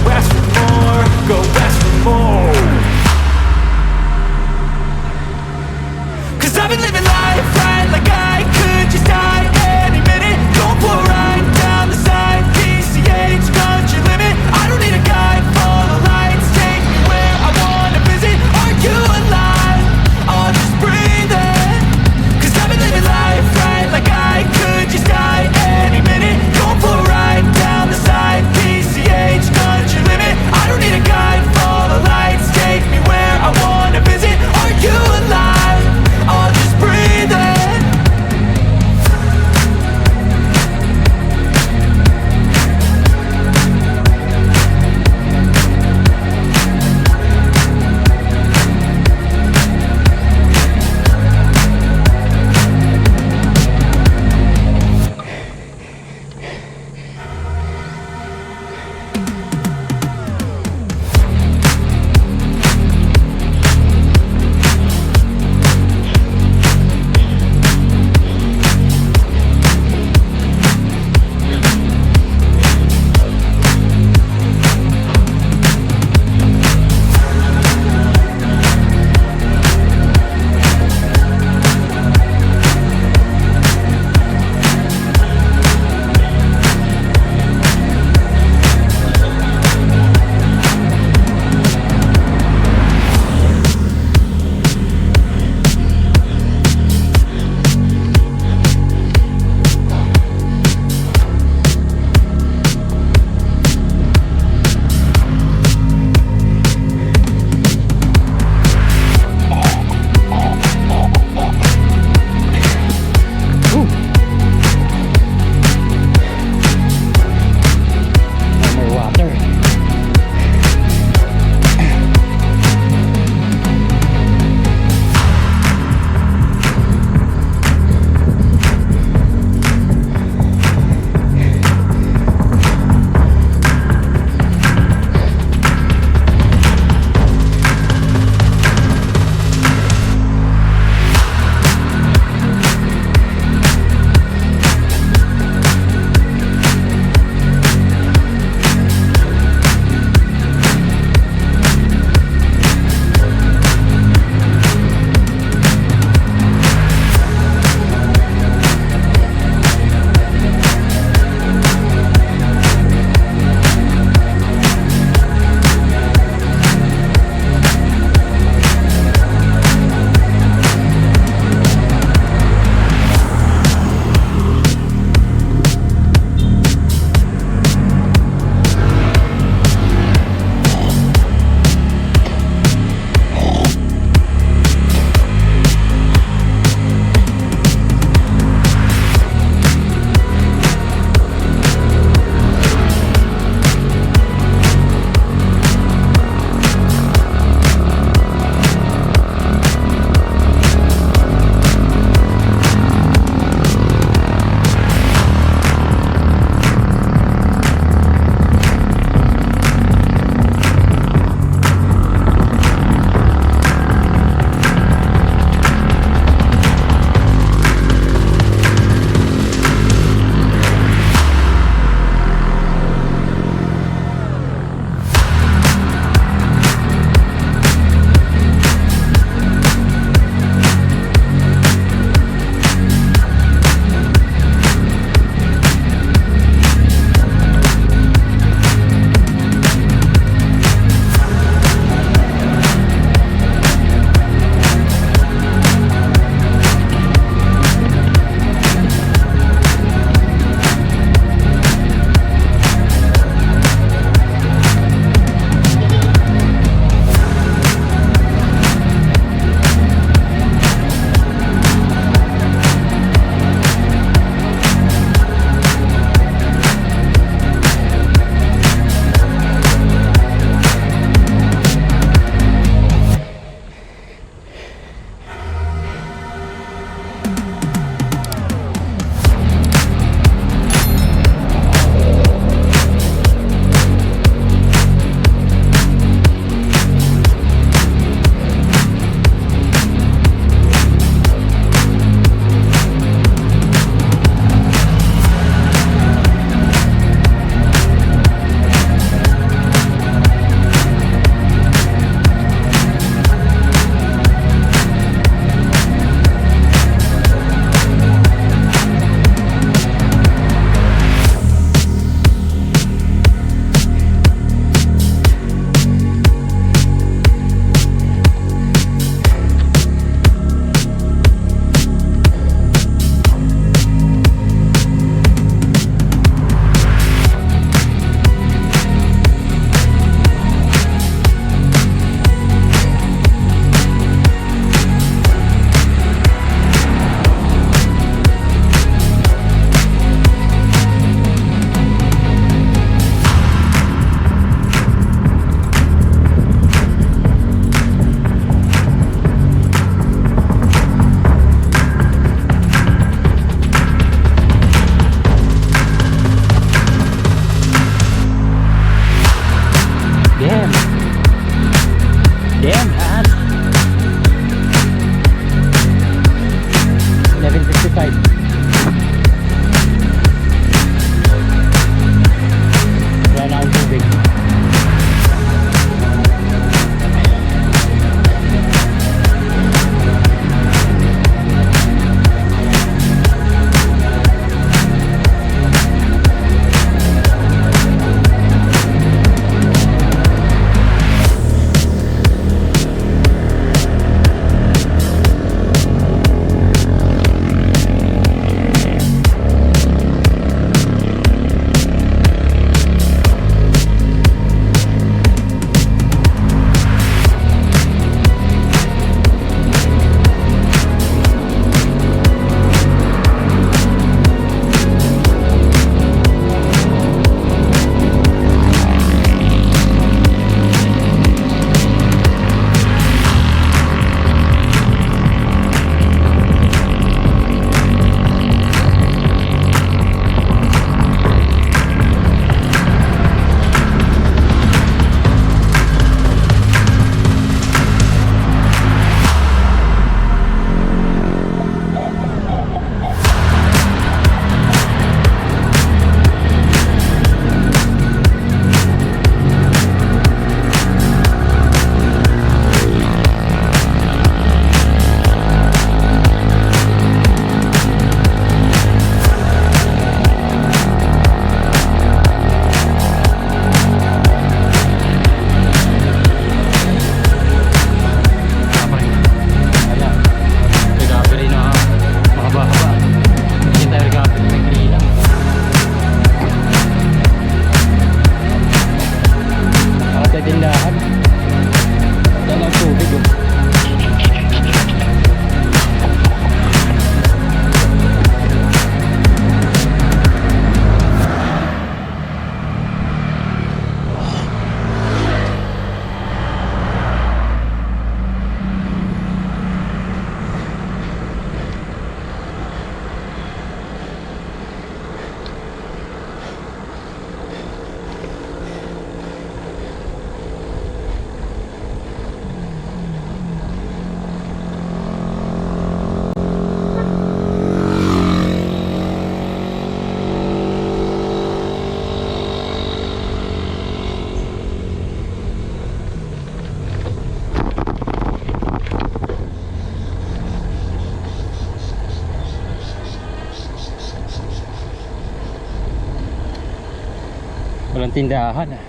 Walang tindahan ah.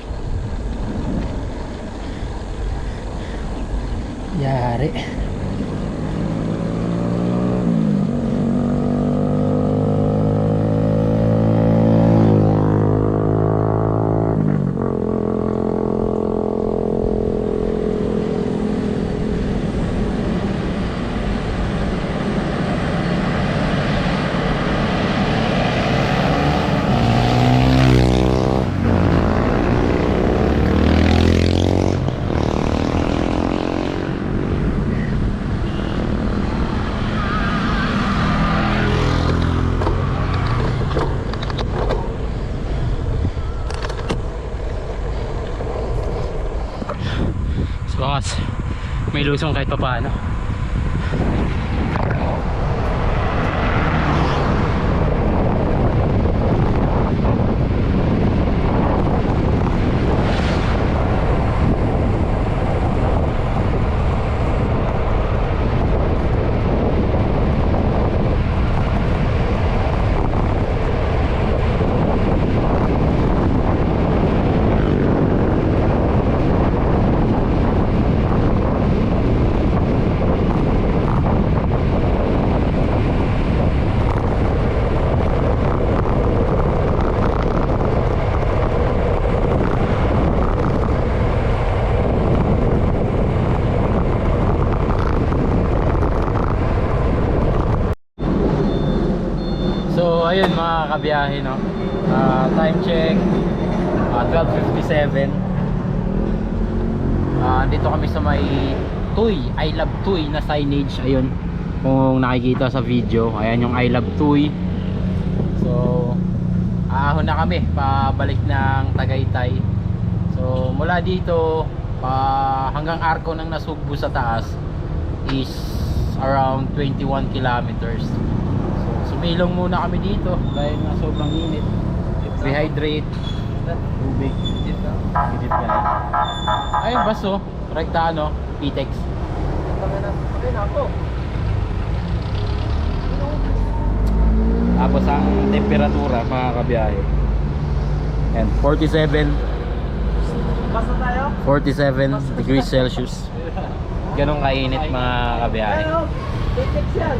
Yari. Bakas may lusong kahit pa paano. So ayun mga kabiyahe, no? Time check 12:57. Dito kami sa may Tuy, I Love Tuy na signage. Ayun, kung nakikita sa video, ayan yung I Love Tuy. So ahon na kami pabalik ng Tagaytay. So mula dito hanggang Arco ng Nasugbu sa taas is around 21 kilometers. Sumilong muna kami dito dahil na sobrang init. Rehydrate tubig. Gidit ka na. Ayun, baso rekta ano, Pitex. Tapos ang temperatura mga kabiyahe, and 47 degrees Celsius. Ganun kainit mga kabiyahe.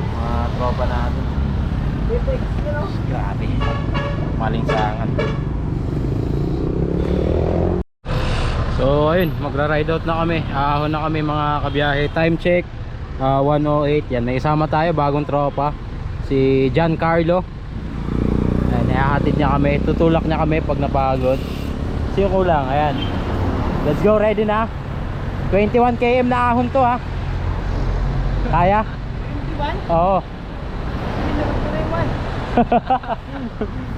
Mga tropa natin. Grabe, malinsangan. So ayun, magra-ride out na kami. Ahon na kami mga kabiyahe. Time check 1:08. Yan, may isama tayo, bagong tropa, si Giancarlo. Ayan, ihahatid niya kami, tutulak niya kami pag napagod. Siyo ko lang, ayan. Let's go, ready na. 21 km na ahon to ha. Kaya? 21? Oo.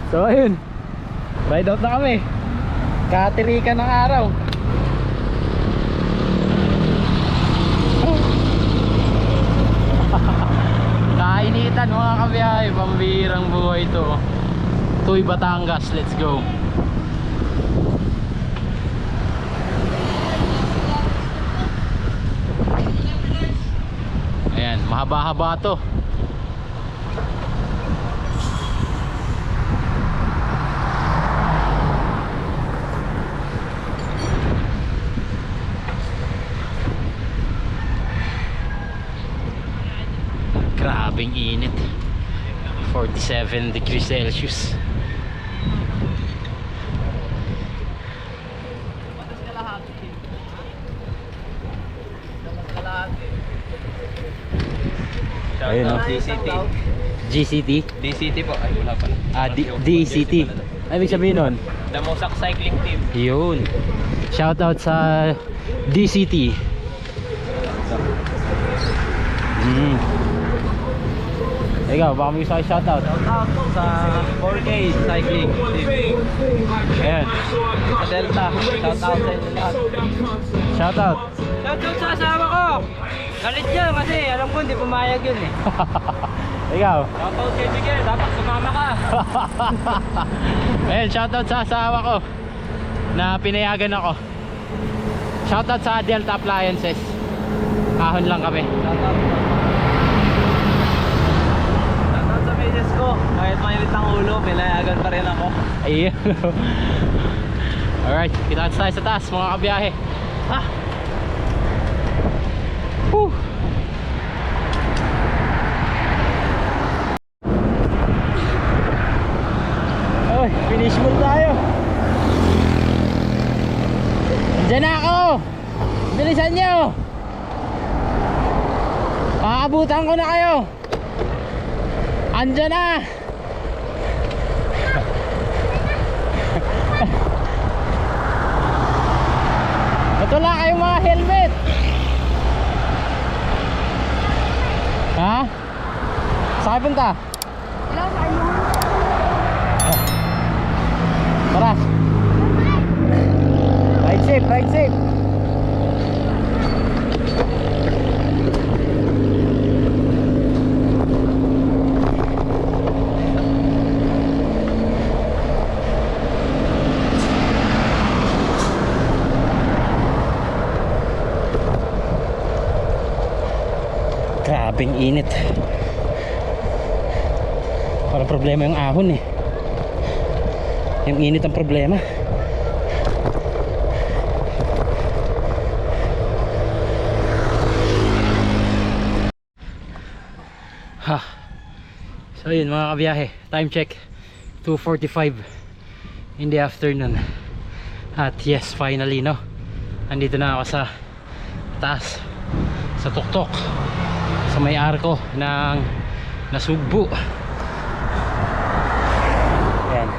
So ayun, ride out na kami. Katirikan ng araw. Kainitan mga kabiyahe, pambihirang buhay ito. Tuy, Batangas, let's go. Ayan, mahaba-haba to. Grabing init, 47 degrees Celsius. Ayun, no? GCT? DCT po. Ay, wala pala. DCT. Ay, ibig sabihin nun? Damosak Cycling Team. Yun. Shoutout sa DCT. Ikaw, baka may gusto kayo shoutout? Shoutout po sa 4K Cycling Team. Ayan. Sa Delta. Shoutout sa inyo lahat. Shoutout. Shoutout sa asawa ko. Galit niya kasi alam ko hindi pumayag yun eh. Ikaw. Shoutout kay Miguel. Dapat sumama ka. Ayan, shoutout sa asawa ko na pinayagan ako. Shoutout sa Delta Appliances. Ahon lang kami. Shoutout sa misis ko. Kahit mainit ang ulo, pinayagan pa rin ako. Ayun. Alright, kita tayo sa taas mga kabiyahe. Whew. Oy, finish muna tayo. Diyan na ako. Bilisan nyo. Aabutan ko na kayo. Andyan na. Wala kayong mga helmet. Ha? Saan punta? Tara. Ride safe, ride safe. Grabing init. Parang problema yung ahon eh. Yung init ang problema. Ha. So yun mga kabiyahe, time check 2:45 in the afternoon. At yes, finally no, andito na ako sa taas, sa tuktok, sa may arko ng Nasugbu. Ayan,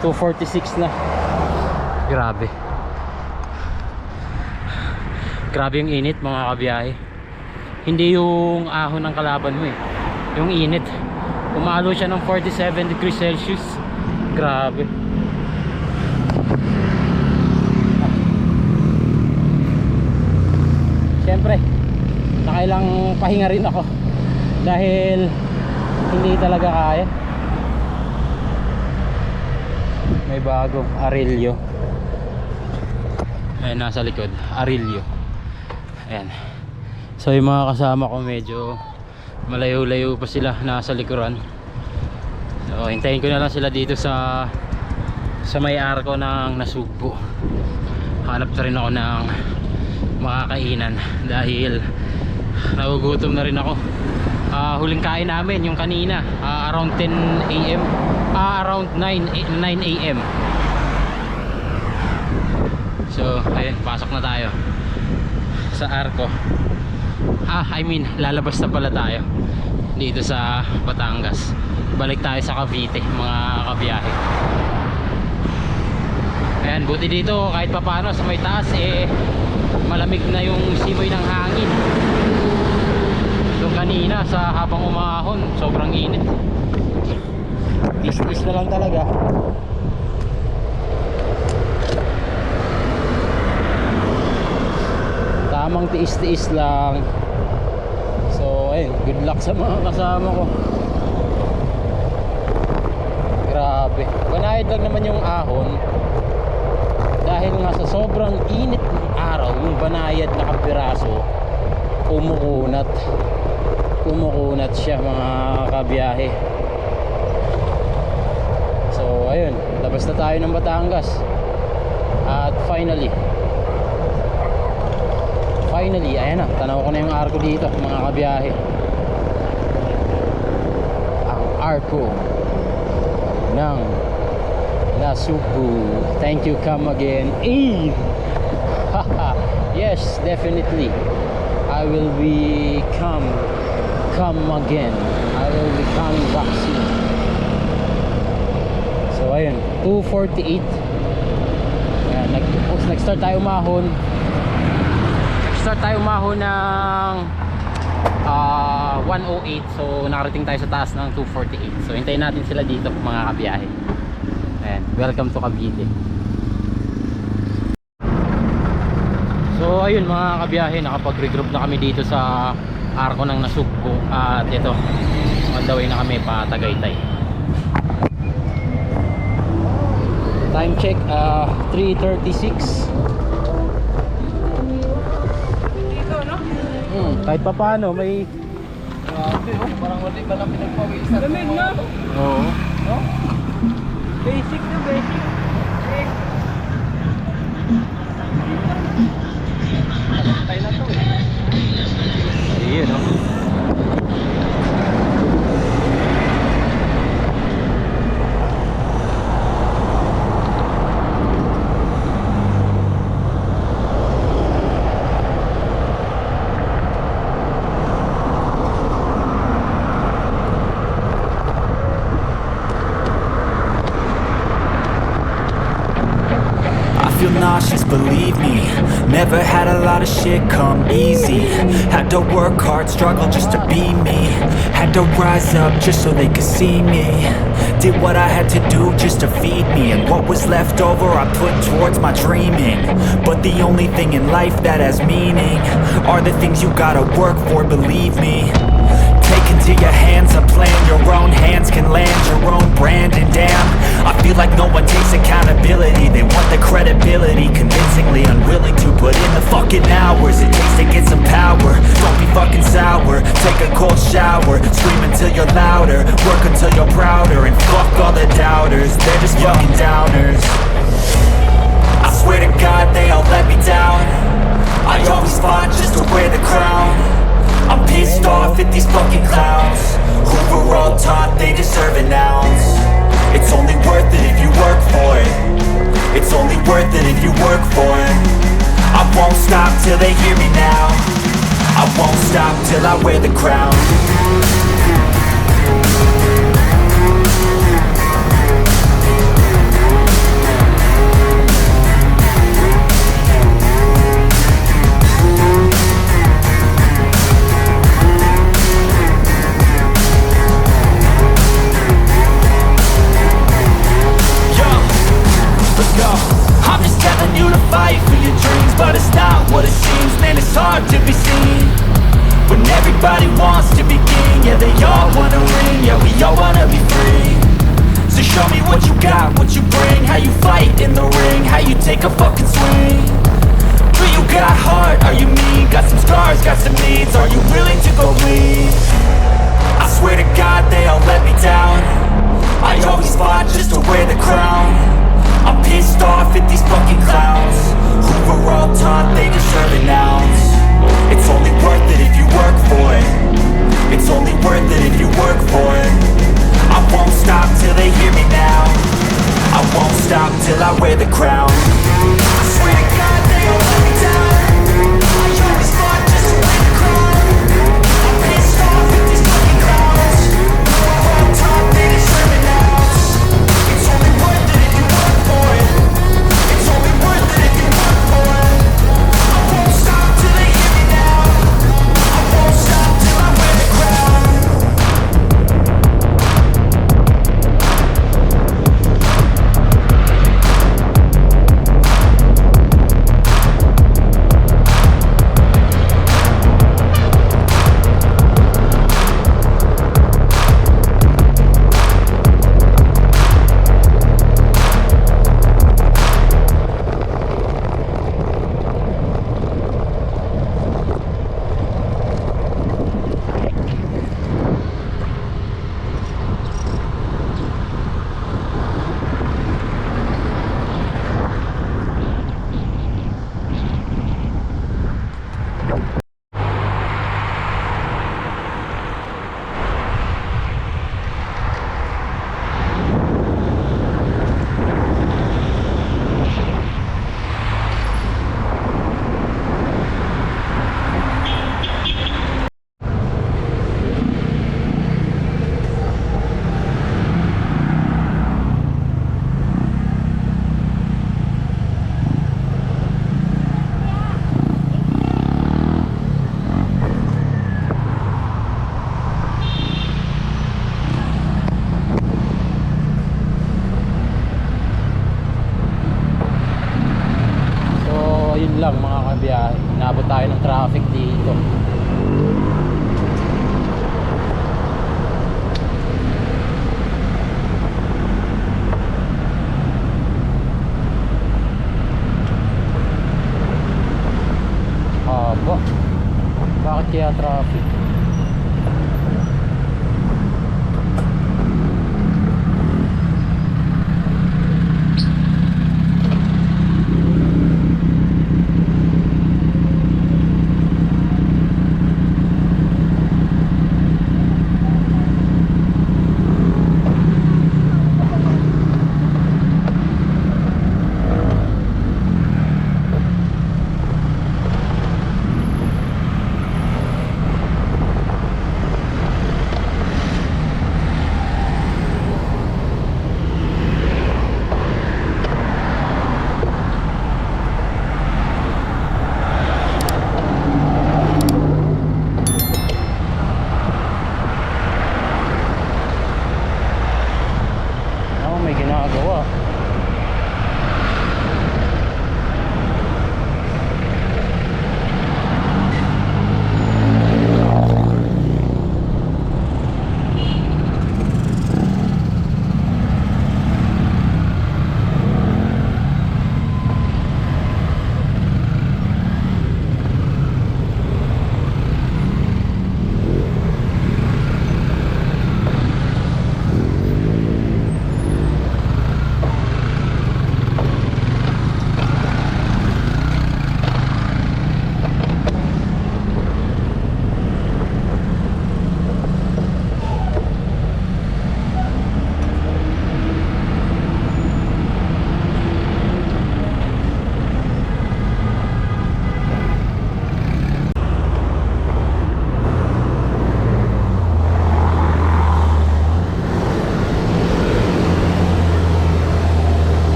2:46 na. Grabe yung init mga kabiyahe. Hindi yung ahon ng kalaban mo eh, yung init. Umalo siya ng 47 degrees Celsius. Grabe. Siyempre nakailang pahinga rin ako dahil hindi talaga kaya. May bagong Arilio. Ayan, nasa likod, Arilio. Ayan. So yung mga kasama ko medyo malayo-layo pa sila, nasa likuran. So hintayin ko na lang sila dito sa may arko ng Nasugbu. Hanap na rin ako ng makakainan dahil nagugutom na rin ako. Huling kain namin yung kanina, around 10 AM, around 9 AM. So ayun, pasok na tayo sa arko. Lalabas na pala tayo dito sa Batangas. Balik tayo sa Cavite mga kabiyahe. Ayan, buti dito kahit papano sa may taas malamig na yung simoy ng hangin. Doon kanina sa habang umahon, sobrang init. Tis-tis na lang talaga. Tamang tiis-tiis lang. So ayun, good luck sa mga kasama ko. Grabe, banayad lang naman yung ahon dahil nga sa sobrang init ng araw, yung banayad na kapiraso kumukunat siya mga kabiyahe. So ayun, labas na tayo ng Batangas. At finally, ayan na, tanaw ko na yung arko dito mga kabiyahe. Ang arko ng Nasugbu. Thank you, come again. Yes, definitely I will be come again. I will be coming back soon. So ayun, 2:48. Ayan, nag-start tayo umahon. Ng 1:08. So nakarating tayo sa taas ng 2:48. So hintayin natin sila dito mga kabiyahe. Ayan, welcome to Cavite. So ayun mga kabiyahe, nakapag-regroup na kami dito sa arko ng Nasugbu. At ito, on the way na kami pa Tagaytay. Time check 3:36. Kahit pa paano may Parang wali ba na pinagpawisan? Lamig na. oo. Basic na basic. Never had a lot of shit come easy. Had to work hard, struggle just to be me. Had to rise up just so they could see me. Did what I had to do just to feed me, and what was left over I put towards my dreaming. But the only thing in life that has meaning are the things you gotta work for, believe me. Take into your hands a plan, your own hands can land your own brand. And damn, I feel like no one takes accountability. They want the credibility, convincingly unwilling to put in the fucking hours it takes to get some power. Don't be fucking sour, take a cold shower, scream until you're louder, work until you're prouder, and fuck all the doubters, they're just fucking downers. I swear to God they all let me down. I always fought just to wear the crown. I'm pissed off at these fucking clowns who were all taught they deserve an ounce. It's only worth it if you work for it. It's only worth it if you work for it. I won't stop till they hear me now. I won't stop till I wear the crown. I'm just telling you to fight for your dreams, but it's not what it seems. Man, it's hard to be seen when everybody wants to be king. Yeah, they all wanna ring, yeah, we all wanna be free. So show me what you got, what you bring, how you fight in the ring, how you take a fucking swing. Do you got heart, are you mean? Got some scars, got some needs, are you willing to go bleed? I swear to God they all let me down. I always fought just to wear the crown. I'm pissed off at these fucking clowns who were all taught they deserve an ounce. It's only worth it if you work for it. It's only worth it if you work for it. I won't stop till they hear me now. I won't stop till I wear the crown. I swear to God they all let me down. I always fought just to wear the crown. I'm pissed off at these fucking clowns who were all taught they deserve an ounce. It's only worth it if you work for it. It's only worth it if you work for it. I won't stop till they hear me now. I won't stop till I wear the crown. lang mga kabiyahe, inabot tayo ng traffic dito. Haba, bakit kaya traffic?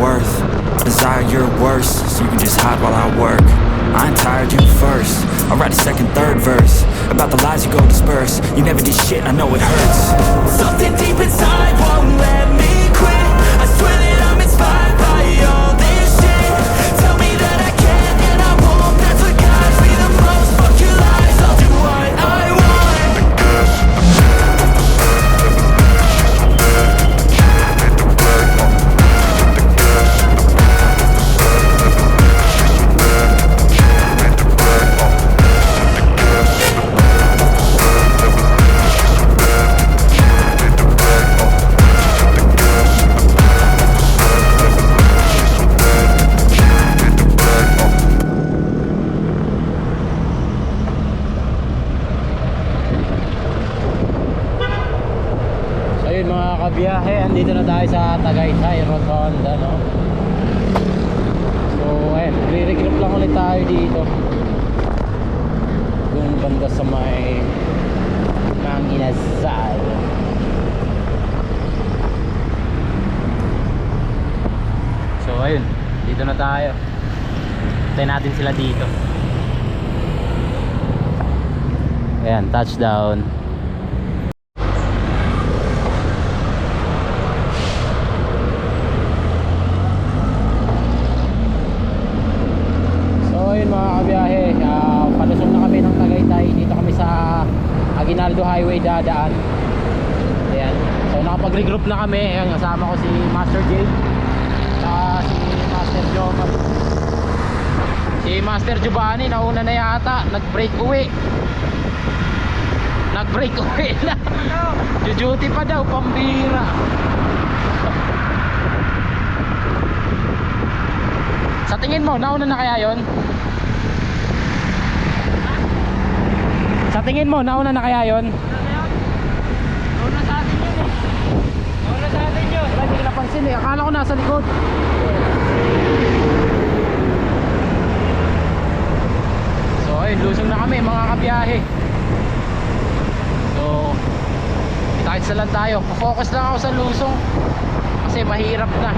worth. Desire your worst, so you can just hide while I work. I ain't tired, you first. I'll write a second, third verse about the lies you go disperse. You never did shit, I know it hurts. Something deep inside won't let me quit. I swear that I'm inspired by all this shit. Tell me that I can and I won't. That's what guides me the most. Fuck your lies, I'll do what I want. So yun mga kabiyahe, andito na tayo sa Tagaytay Rotonda, no? So ayun, re-regroup lang ulit tayo dito. Yung banda sa may Manginasal. So ayun, dito na tayo. Tayo natin sila dito. Ayan, touchdown. Mga kabiyahe, palusong na kami ng Tagaytay. Dito kami sa Aguinaldo Highway dadaan. Ayan. So nakapag-regroup na kami. Ayan, kasama ko si Master J, si Master Joma. Si Master Giovanni nauna na yata. Nag-break uwi na. Duty pa daw, pambira. Sa tingin mo, nauna na kaya yon? Sa tingin mo, nauna na kaya yon? Nauna sa atin yun eh. Nauna sa atin yun. Wala, hindi ko napansin eh. Akala ko nasa likod. So ayun, lusong na kami mga kabiyahe. So kahit sa lang tayo, focus lang ako sa lusong kasi mahirap na.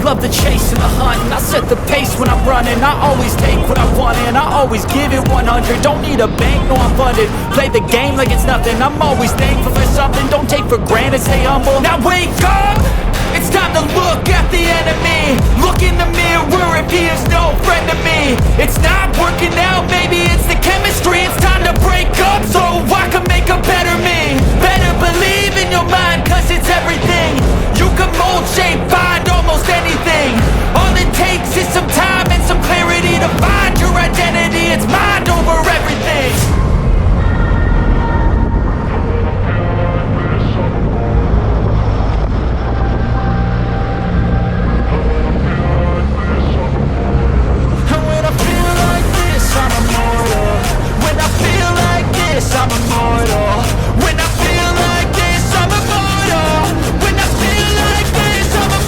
Love the chase and the hunt, and I set the pace when I'm running. I always take what I want and I always give it 100. Don't need a bank, no I'm funded. Play the game like it's nothing. I'm always thankful for something. Don't take for granted, stay humble. Now wake up! It's time to look at the enemy. Look in the mirror if he is no friend to me. It's not working out, maybe it's the chemistry. It's time to break up so I can make a better me. Better believe in your mind, cause it's everything. You can mold, shape, find almost anything. All it takes is some time and some clarity to find your identity. It's mind over everything. And when I feel like this, I'm immortal. When I feel like this, I'm immortal. When I feel like this, I'm immortal. When I feel like this, I'm immortal.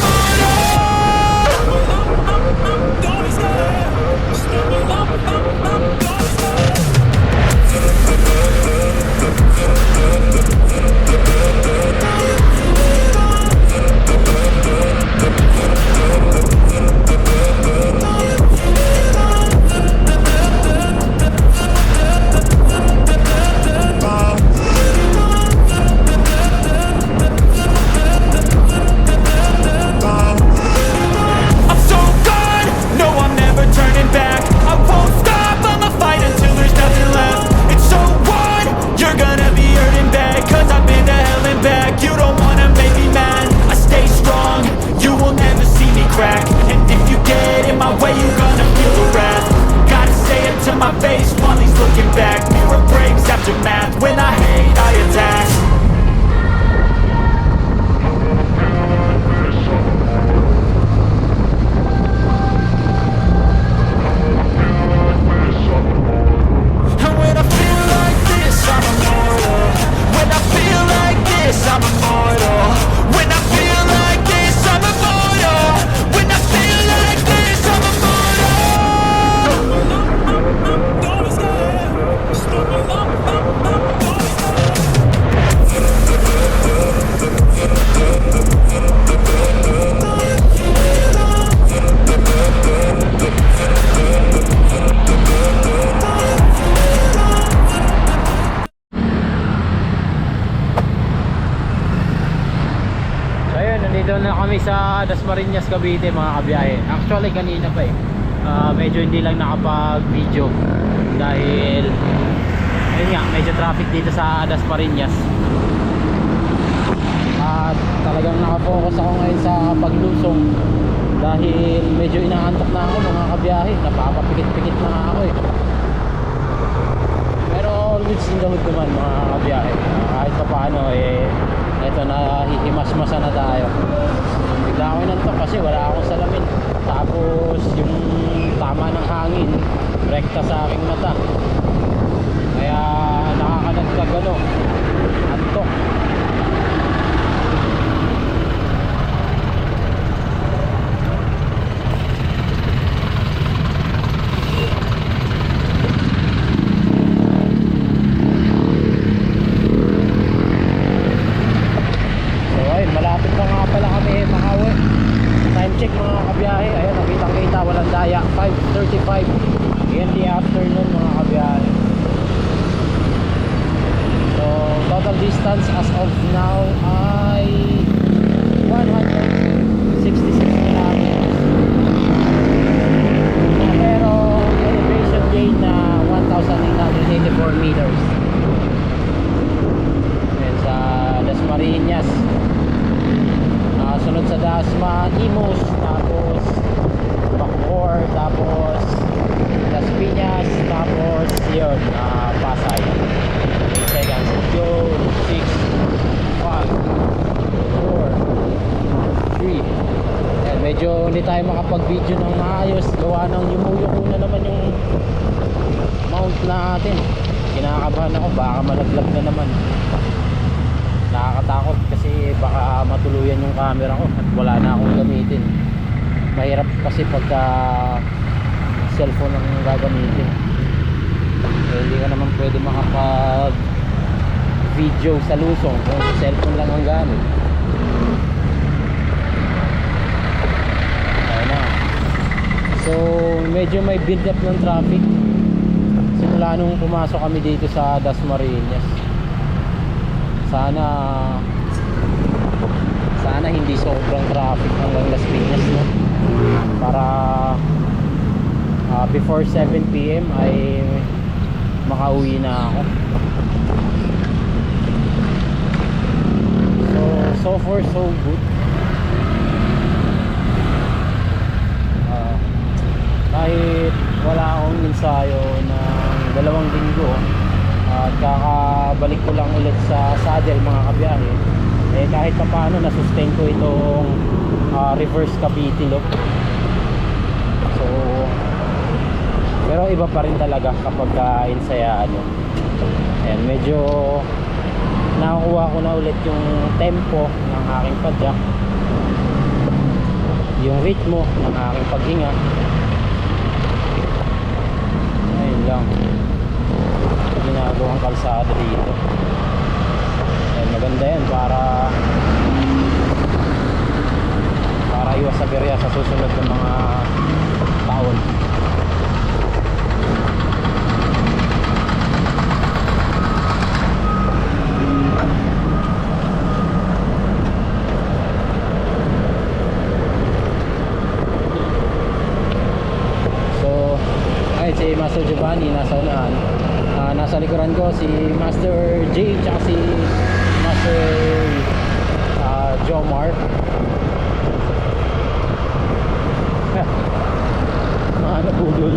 Nandito na kami sa Dasmariñas, Cavite mga kabiyahe. Actually kanina pa eh. Medyo hindi lang nakapag-video dahil ayun nga, medyo traffic dito sa Dasmariñas. At talagang nakafocus ako ngayon sa paglusong dahil medyo inaantok na ako mga kabiyahe. Napapapikit-pikit na ako eh. Pero always in the mood naman mga kabiyahe. Kahit pa paano eh, eto na hihimas-masa na tayo. Bigla ako inantok kasi wala akong salamin. Tapos yung tama ng hangin rekta sa aking mata. Kaya nakakanagkag antok. Malapit na nga pala kami makauwi. Time check mga kabiyahe. Ayan, nakitang-kita, walang daya. 5:35 in the afternoon mga kabiyahe. So, total distance as of now ay 166 kilometers. Pero elevation gain na 1,884 meters. Ayan, sa Dasmariñas. Sunod sa Dasma, Imus, tapos Bacoor, tapos Las Piñas, tapos yun, Pasay. 8 seconds. Go, 6, 5, 4, 3. Ayan, medyo hindi tayo makapag-video ng maayos. Gawa ng yumuyuko na naman yung mount natin. Kinakabahan ako, baka malaglag na naman. Nakakatakot kasi baka matuluyan yung camera ko at wala na akong gamitin. Mahirap kasi pagka cellphone ang gagamitin. Hindi ka naman pwede makapag video sa lusong kung cellphone lang ang gamit. Ayun na. So medyo may build up ng traffic simula nung pumasok kami dito sa Dasmariñas. Sana hindi sobrang traffic hanggang Las Piñas, no? Para before 7 PM ay makauwi na ako. So far so good. Kahit wala akong ensayo ng 2 linggo at kakabalik ko lang ulit sa saddle mga kabiyahe, eh kahit pa paano nasustain ko itong reverse Cavite look. So pero iba pa rin talaga kapag ensayaan mo. Ayan, medyo nakukuha ko na ulit yung tempo ng aking padyak, yung ritmo ng aking paghinga. Ayun lang ginagawang kalsada dito. Ayan, maganda yan para iwas sa birya sa susunod ng mga taon. So ay si Master Giovanni nasa unahan. Nasa likuran ko si Master J at si Master Jomar. Mga nabudol.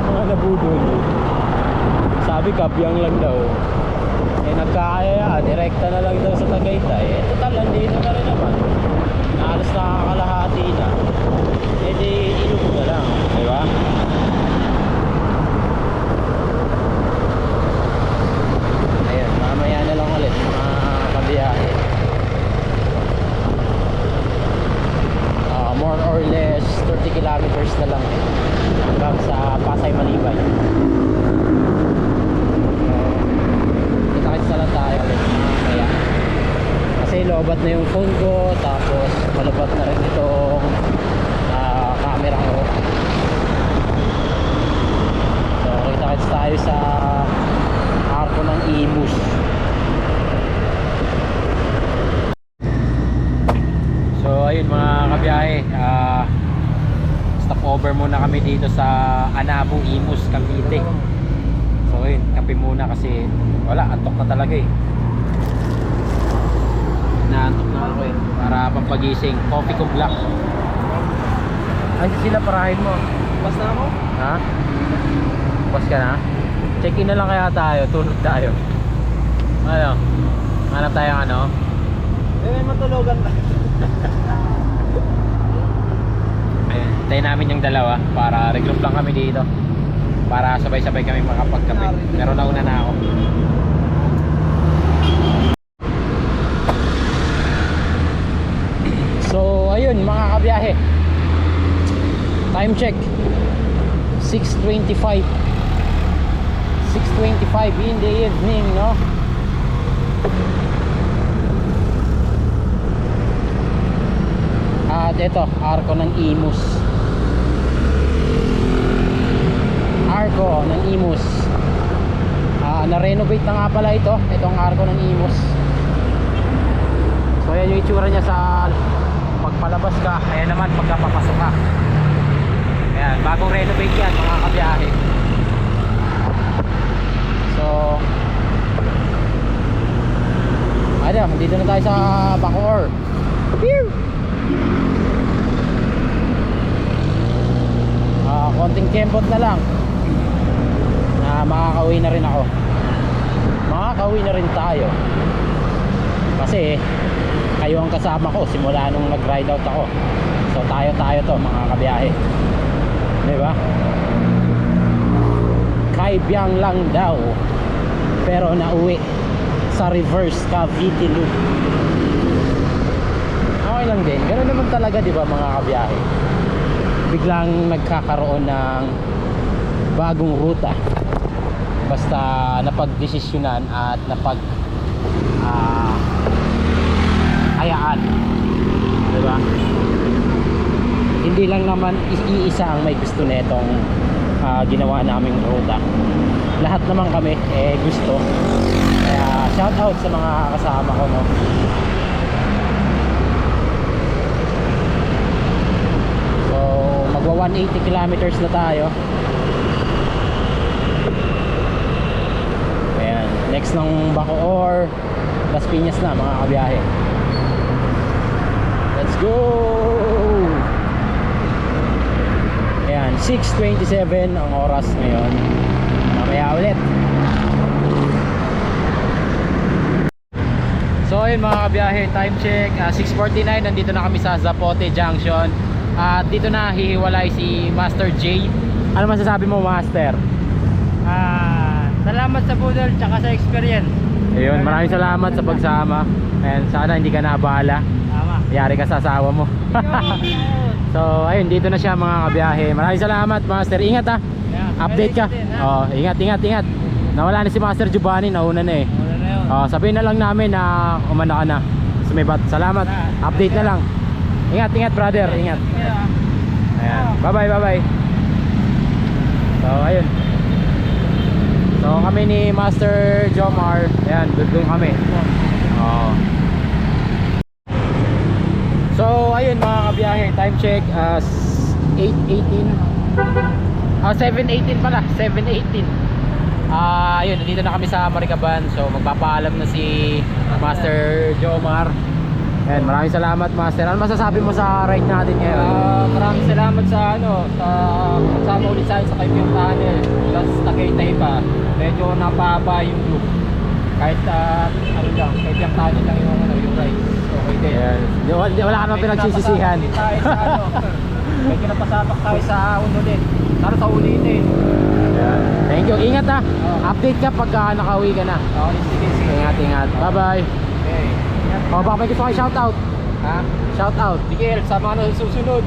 Mga nabudol. Sabi kabyang lang daw. Eh nagkakaya, direkta na lang daw sa Tagaytay. Eh total, nandito na rin naman. Alas nakakalahati na. Eh di ilog na lang, di ba? Ayan, mamaya na lang ulit mga kabiyahe. More or less 30 kilometers na lang hanggang sa Pasay, Malibay. Kita-kita lang tayo ulit mamaya. Kasi lobat na yung phone ko, tapos malabat na rin itong camera ko. So kita-kita tayo sa arko ng Imus. ayun mga kabiyahe, stop over muna kami dito sa Anabo, Imus, Cavite. So ayun, kape muna kasi wala, antok na talaga eh. Naantok na ako eh. Para pampagising, coffee ko black. Ay sila, parahin mo. Basta ako? Ha? Pas ka na? Check-in na lang kaya tayo, tulog tayo. Ano? Hanap tayo ng ano? Eh, matulugan na. Ayun, tayo namin yung dalawa para regroup lang kami dito. Para sabay-sabay kami makapagkape. Pero nauna na ako. So, ayun mga kabiyahe. Time check. 6:25. 6:25 in the evening, no? At ito, arko ng Imus. Arko ng Imus. Na-renovate na nga pala ito. Itong arko ng Imus. So yan yung itsura niya sa pagpalabas ka. Ayan naman pagkapapasok ka. Ayan, bagong renovate yan mga kabiyahe. So ayun, dito na tayo sa Bacoor. Pew! Konting kembot na lang na makakauwi na rin ako. Makakauwi na rin tayo kasi kayo ang kasama ko simula nung nag ride out ako. So tayo to mga kabiyahe, diba? Kaibiyang lang daw pero nauwi sa reverse Cavite loop. Okay lang din, ganoon naman talaga, diba mga kabiyahe? Biglang nagkakaroon ng bagong ruta basta napagdesisyonan at hayaan, diba? Hindi lang naman iisa ang may gusto netong ginawa naming ruta. Lahat naman kami gusto. Kaya shout out sa mga kasama ko, no? Magwa 180 kilometers na tayo. Ayan, next ng Bacoor, Las Piñas na mga kabiyahe. Let's go! Ayan, 6:27 ang oras ngayon. Mamaya ulit. So ayun mga kabiyahe, time check 6:49, nandito na kami sa Zapote Junction. At dito na hihiwalay si Master J. Ano masasabi mo, Master? Salamat sa budol tsaka sa experience. Ayun, maraming salamat sa pagsama. Ayan, sana hindi ka naabala. Tama. Yari ka sa asawa mo. So ayun, dito na siya mga kabiyahe. Maraming salamat, Master. Ingat ha. Update ka. Oh, ingat. Nawala na si Master Giovanni, nauna na eh. Sabihin na lang namin na umanda ka na. Sumibat. Salamat. Update na lang. Ingat brother, ingat. Ayan. Bye-bye. So ayun. So kami ni Master Jomar. Ayan, doon kami. So ayun mga kabiyahe, time check 8:18. 7:18 pala, 7:18. Ayun, nandito na kami sa Maricaban. So magpapaalam na si Master Jomar. Ayan, maraming salamat, Master. Ano masasabi mo sa ride natin ngayon? Maraming salamat sa kasama ulit sa Kaibiyang Tunnel. Plus Tagaytay pa. Medyo napahaba yung loop. Kahit Kaibiyang Tunnel lang yung ride. Okay din. Ayan. Wala ka naman pinagsisisihan. Medyo napasabak tayo sa ulit. Sana sa ulitin. Thank you. Ingat ha. Update ka pagka nakauwi ka na. Sige. Ingat. Bye-bye. Okay. Baka may gusto kayo shoutout. Ha? Shoutout. Miguel, sa mga susunod.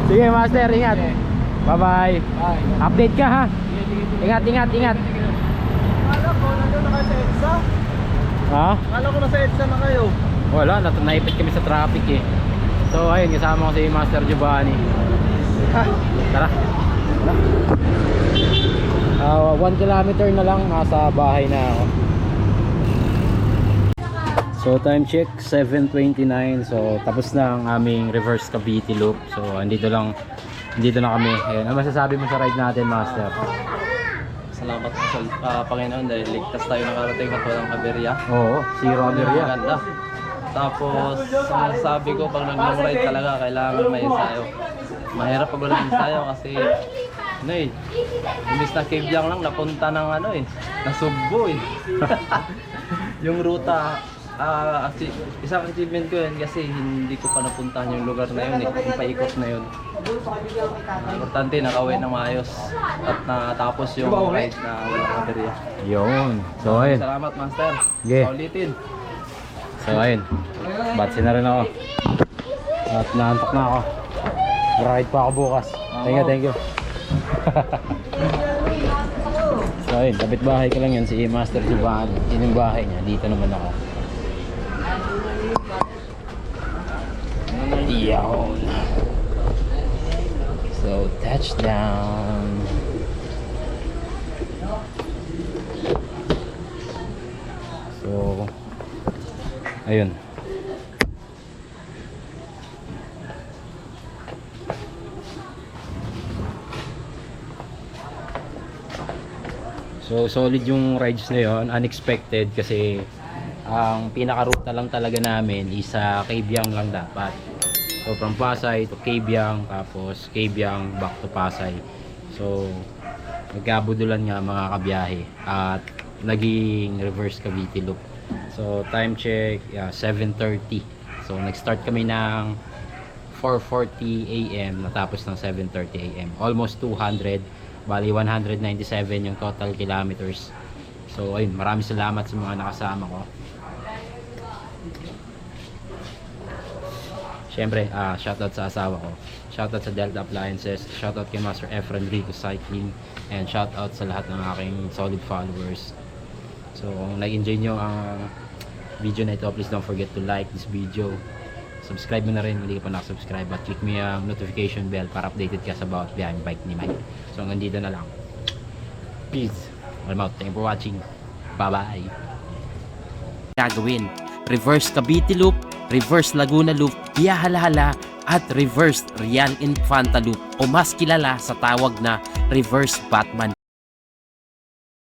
Sige, Master. Ingat. Okay. Bye-bye. Bye. Update ka ha. Sige. Ingat. Akala ko, nandun na kayo sa EDSA? Ha? Akala ko nasa EDSA na kayo. Wala, naipit kami sa traffic eh. So ayun, kasama ko si Master Giovanni. Tara. 1 kilometer na lang, nasa bahay na ako. So time check 7:29. So tapos na ang aming reverse Cavite loop. So andito na kami. Ayun, ano masasabi mo sa ride natin, Master? Salamat sa Panginoon dahil ligtas tayo nakarating at walang kaberya. Oo, zero aberya. Maganda. Tapos, ang sabi ko, pag nag-long ride talaga, kailangan may ensayo. Mahirap pag walang ensayo kasi, imbis na cave lang napunta ng nasugbo yung ruta, isang achievement ko yun kasi hindi ko pa napuntahan yung lugar na yun yung paikot na yun. Importante, nakauwi ng maayos at natapos yung ride na walang kaberya. Yun. So ayun. Salamat, Master. Okay. Ulitin. So ayun. Batsi na rin ako. At naantok na ako. Ride pa ako bukas. Thank you. So ayun, kapit bahay ko lang yan si Master Juban. Yun yung bahay niya. Dito naman ako. Yun. So touchdown. So ayun. So solid yung rides na yun, unexpected kasi ang pinaka-route na lang talaga namin is sa Cabiang lang dapat. So from Pasay to Cabiang, tapos Cabiang back to Pasay. So nagkabudulan nga mga kabiyahe at naging reverse Cavite loop. So time check 7:30. So nag-start kami ng 4:40 AM natapos ng 7:30 AM. Almost 200. Bali 197 yung total kilometers. So ayun, maraming salamat sa mga nakasama ko. Syempre, shoutout sa asawa ko. Shoutout sa Delta Appliances. Shoutout kay Master Efren Rico Cycling. And shoutout sa lahat ng aking solid followers. So kung nag-enjoy nyo ang video na ito, please don't forget to like this video. Subscribe mo na rin, hindi ka pa nakasubscribe, at click mo yung notification bell para updated ka sa bawat behind bike ni Mike. So hanggang dito na lang. Peace. I'm out. Thank you for watching. Bye-bye. Gagawin: reverse Cavite Loop, reverse Laguna Loop, Via Halahala, at reverse Real Infanta Loop o mas kilala sa tawag na reverse Batman.